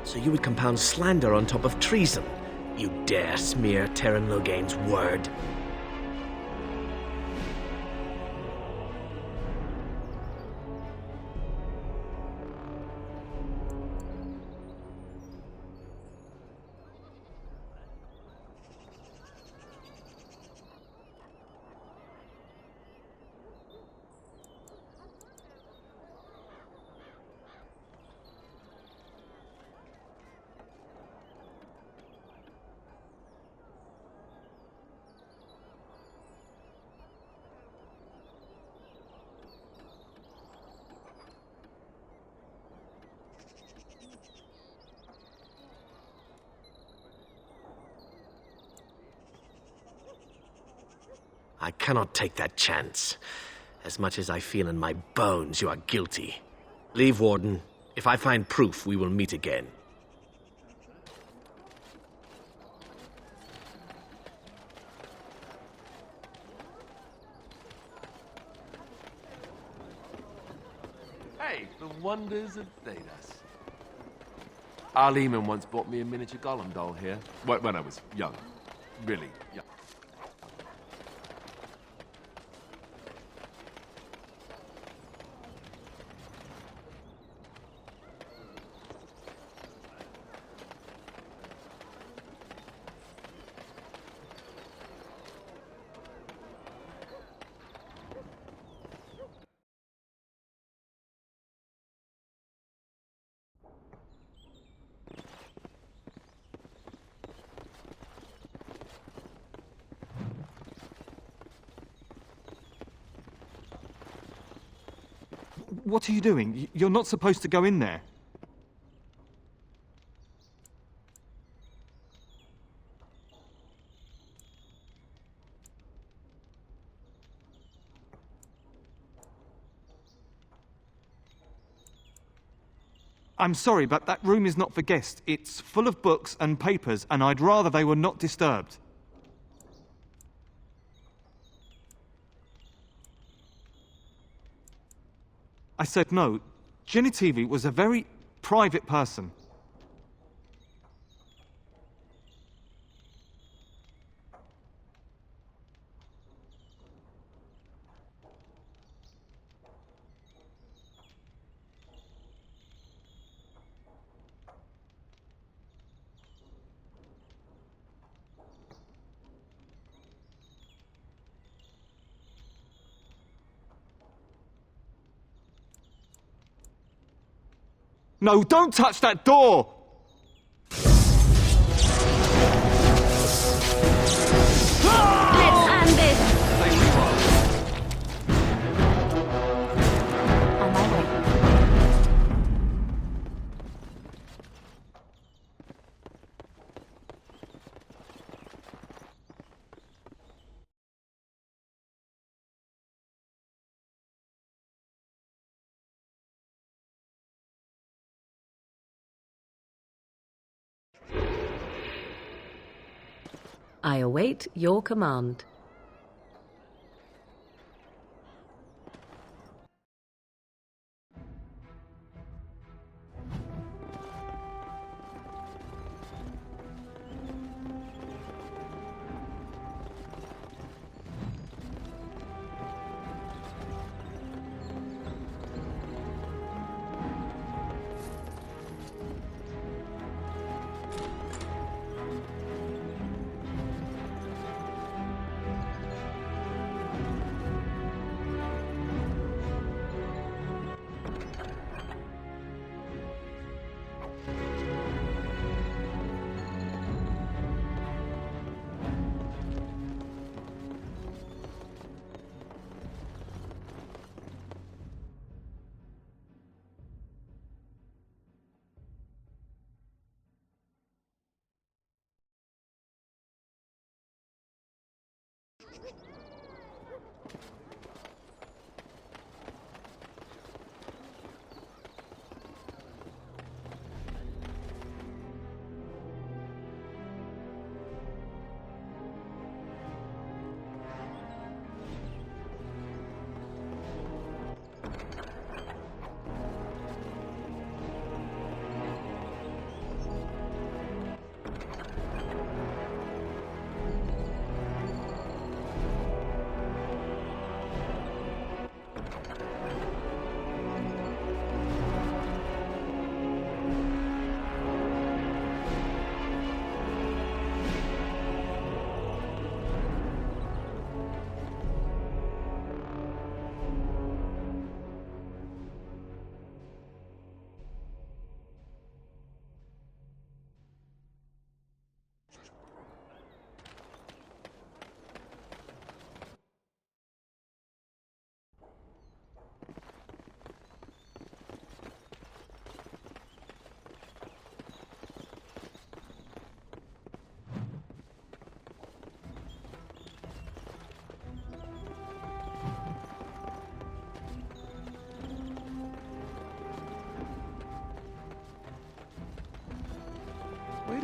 So you would compound slander on top of treason? You dare smear Terran Loghain's word? I cannot take that chance. As much as I feel in my bones you are guilty. Leave, Warden. If I find proof, we will meet again. Hey, the wonders of D.A.O. Our Lehman once bought me a miniature Gollum doll here. When I was young. Really young. What are you doing? You're not supposed to go in there. I'm sorry, but that room is not for guests. It's full of books and papers, and I'd rather they were not disturbed. I said no. Genitivi was a very private person. No, don't touch that door! Let's end this! On my way. I await your command.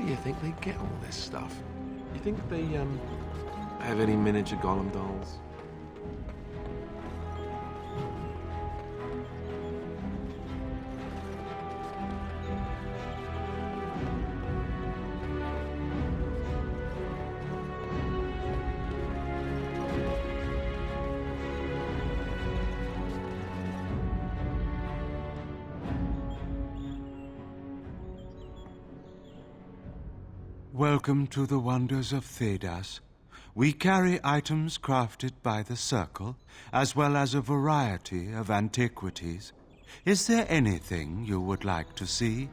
do you think they get all this stuff? You think they, have any miniature golem dolls? Welcome to the wonders of Thedas. We carry items crafted by the Circle, as well as a variety of antiquities. Is there anything you would like to see?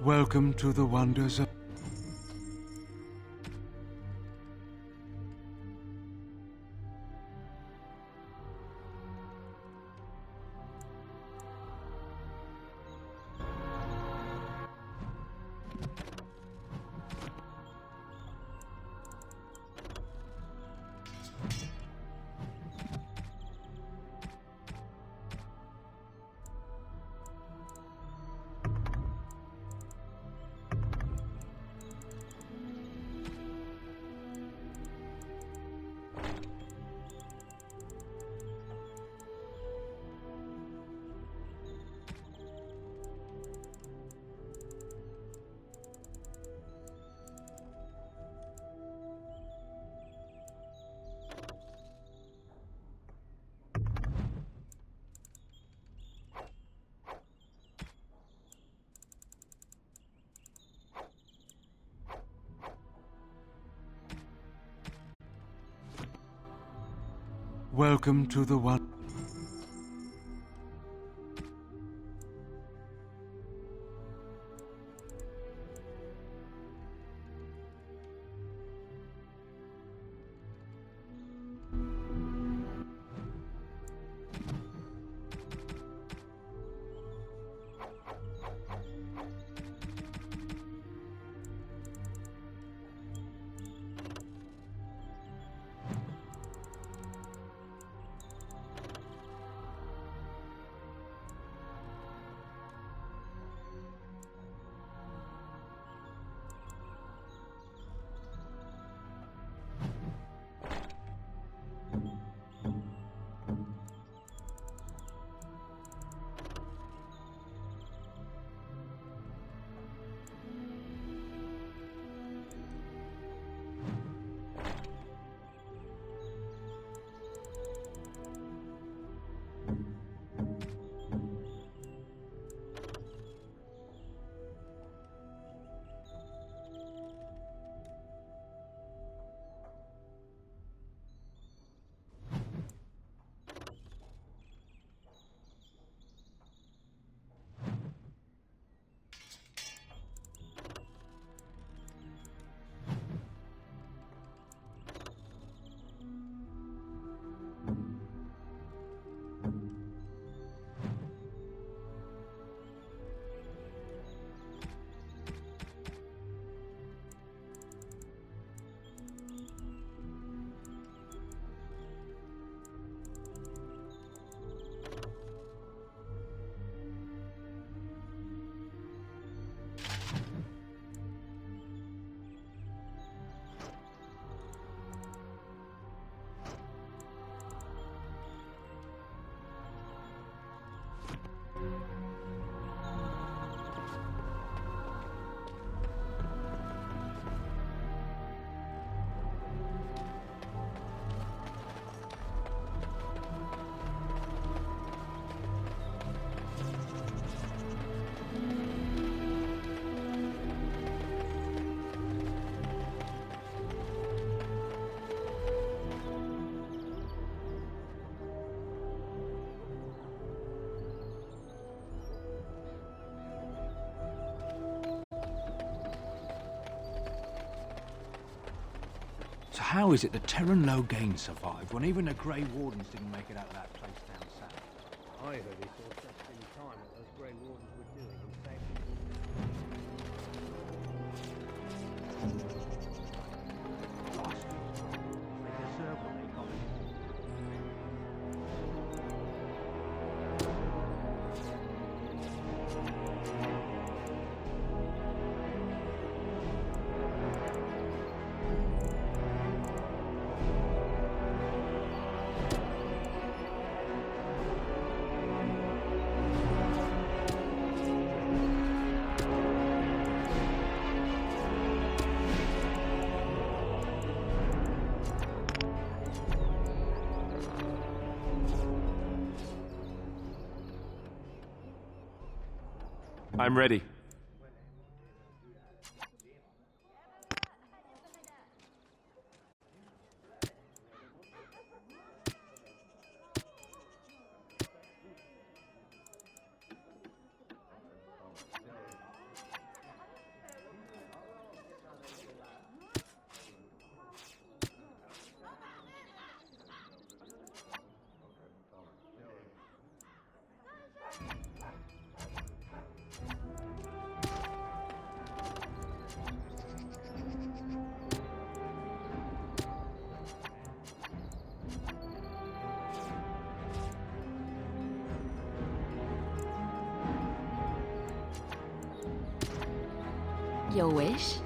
Welcome to the wonders of... Welcome to the one... So how is it that Terran Logain survived when even the Grey Wardens didn't make it out of that place down south? I heard he saw just in time what those Grey Wardens were doing. In fact, they deserve what they got. I'm ready. Your wish?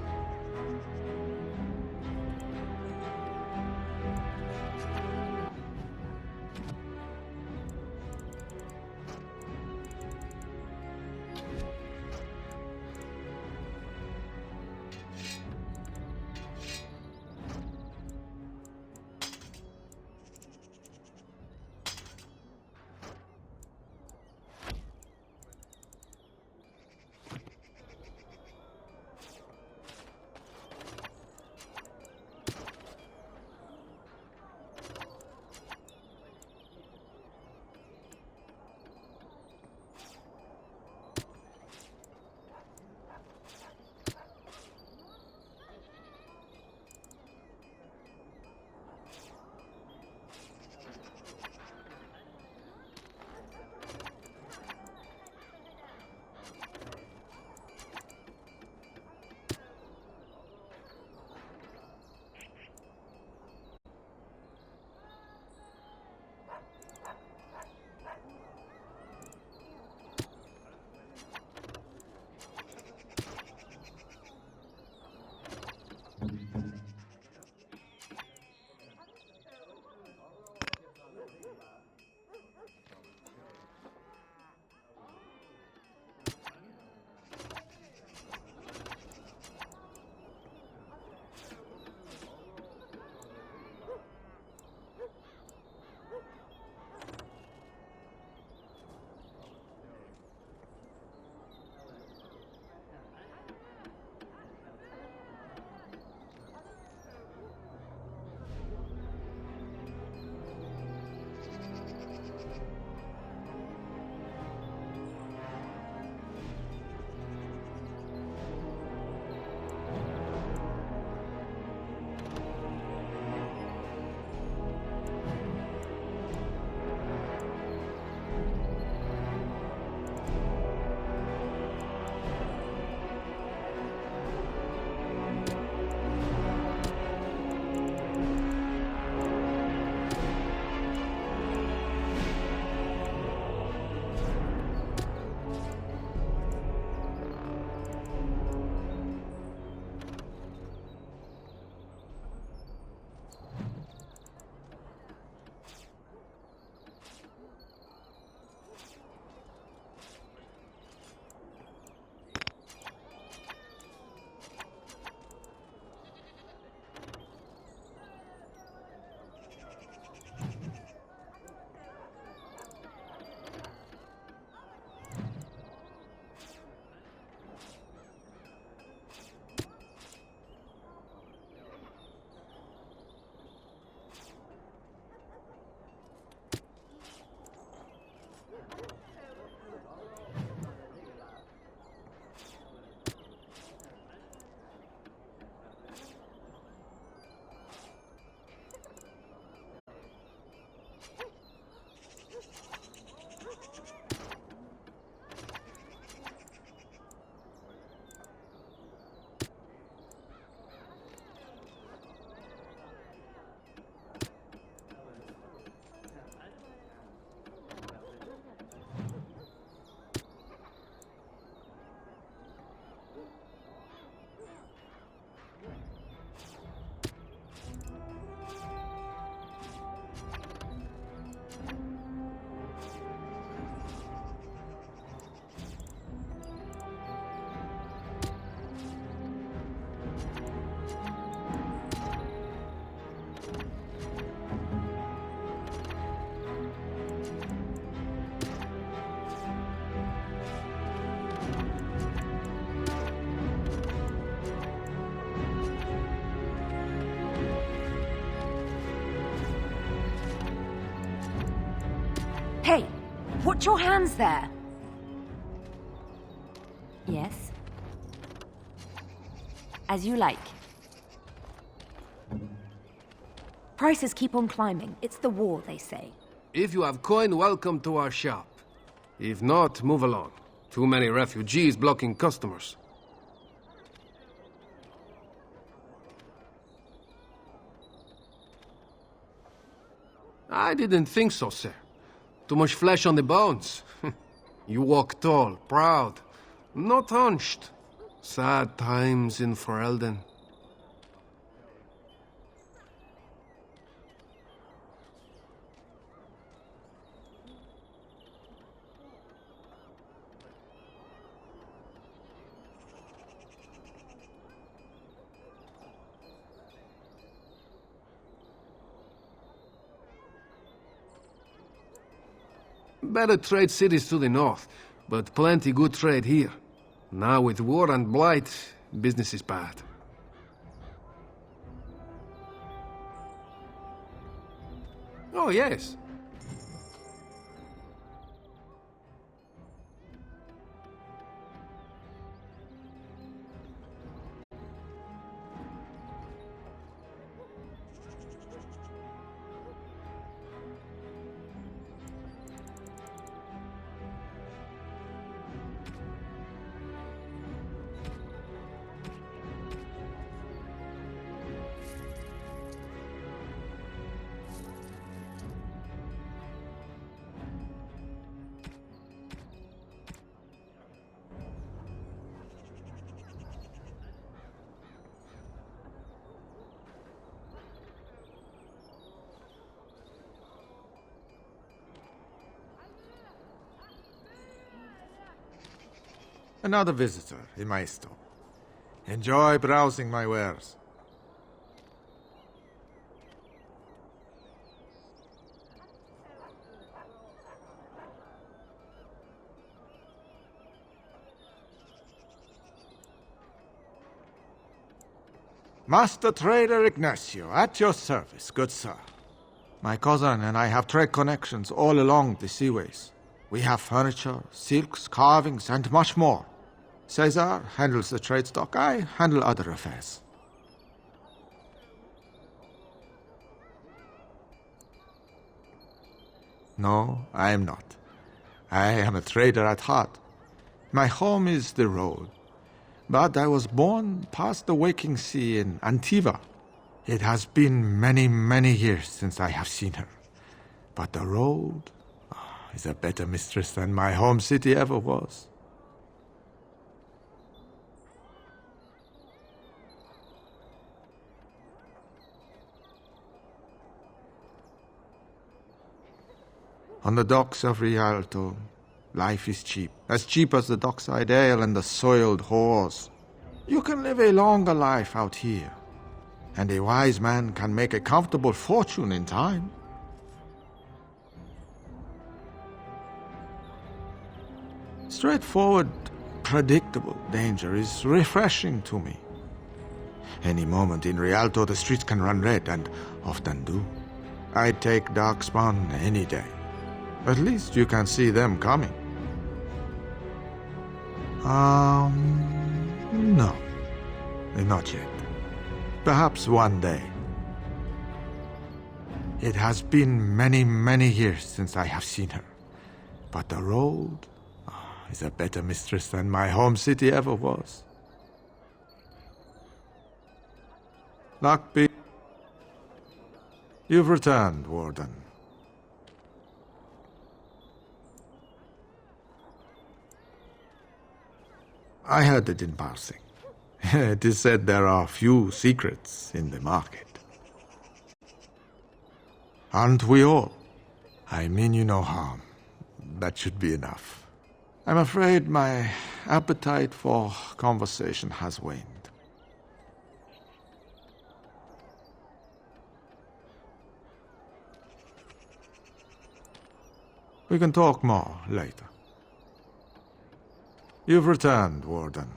Hey, put your hands there. Yes? As you like. Prices keep on climbing. It's the war, they say. If you have coin, welcome to our shop. If not, move along. Too many refugees blocking customers. I didn't think so, sir. Too much flesh on the bones. You walk tall, proud, not hunched. Sad times in Ferelden. Better trade cities to the north, but plenty good trade here. Now with war and blight, business is bad. Oh, yes. Another visitor in my store. Enjoy browsing my wares. Master Trader Ignacio, at your service, good sir. My cousin and I have trade connections all along the seaways. We have furniture, silks, carvings, and much more. Cesar handles the trade stock, I handle other affairs. No, I am not. I am a trader at heart. My home is the road, but I was born past the waking sea in Antiva. It has been many, many years since I have seen her. But the road is a better mistress than my home city ever was. On the docks of Rialto, life is cheap. As cheap as the dockside ale and the soiled whores. You can live a longer life out here. And a wise man can make a comfortable fortune in time. Straightforward, predictable danger is refreshing to me. Any moment in Rialto the streets can run red, and often do. I'd take Darkspawn any day. At least you can see them coming. No. Not yet. Perhaps one day. It has been many, many years since I have seen her. But the road is a better mistress than my home city ever was. Lockby, you've returned, Warden. I heard it in passing. It is said there are few secrets in the market. Aren't we all? I mean you no harm. That should be enough. I'm afraid my appetite for conversation has waned. We can talk more later. You've returned, Warden.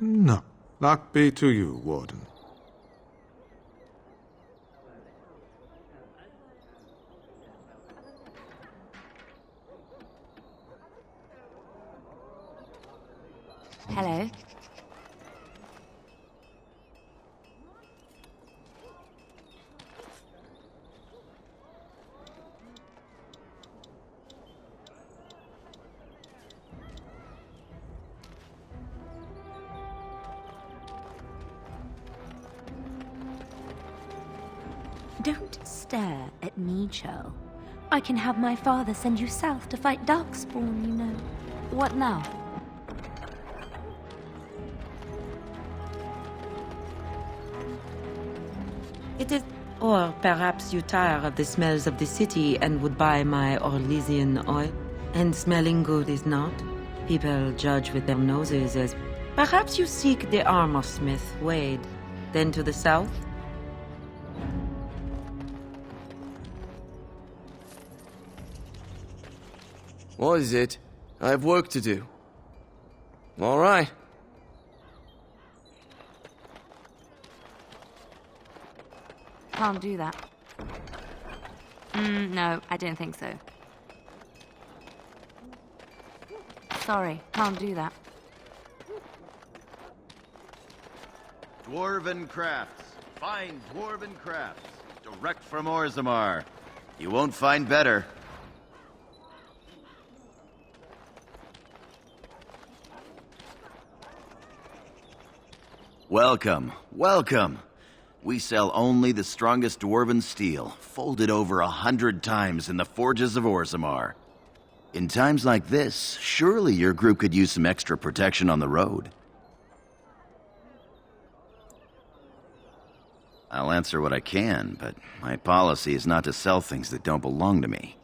No. Luck be to you, Warden. Hello. Don't stare at me, Cho. I can have my father send you south to fight Darkspawn, you know. What now? It is... Or perhaps you tire of the smells of the city and would buy my Orlesian oil? And smelling good is not. People judge with their noses as... Perhaps you seek the armor smith, Wade. Then to the south? What is it? I have work to do. All right. Can't do that. No, I don't think so. Sorry, can't do that. Dwarven crafts. Fine dwarven crafts. Direct from Orzammar. You won't find better. Welcome, welcome. We sell only the strongest dwarven steel, folded over 100 times in the forges of Orzammar. In times like this, surely your group could use some extra protection on the road. I'll answer what I can, but my policy is not to sell things that don't belong to me.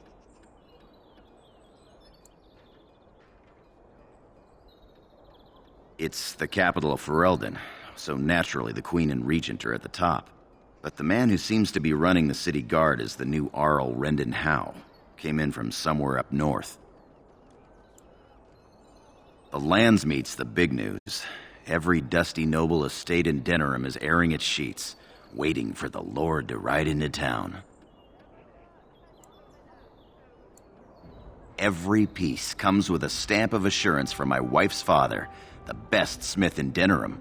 It's the capital of Ferelden, so naturally the Queen and Regent are at the top. But the man who seems to be running the city guard is the new Arl Rendon Howe. Came in from somewhere up north. The Landsmeet's the big news. Every dusty noble estate in Denerim is airing its sheets, waiting for the Lord to ride into town. Every piece comes with a stamp of assurance from my wife's father, the best smith in Denerim.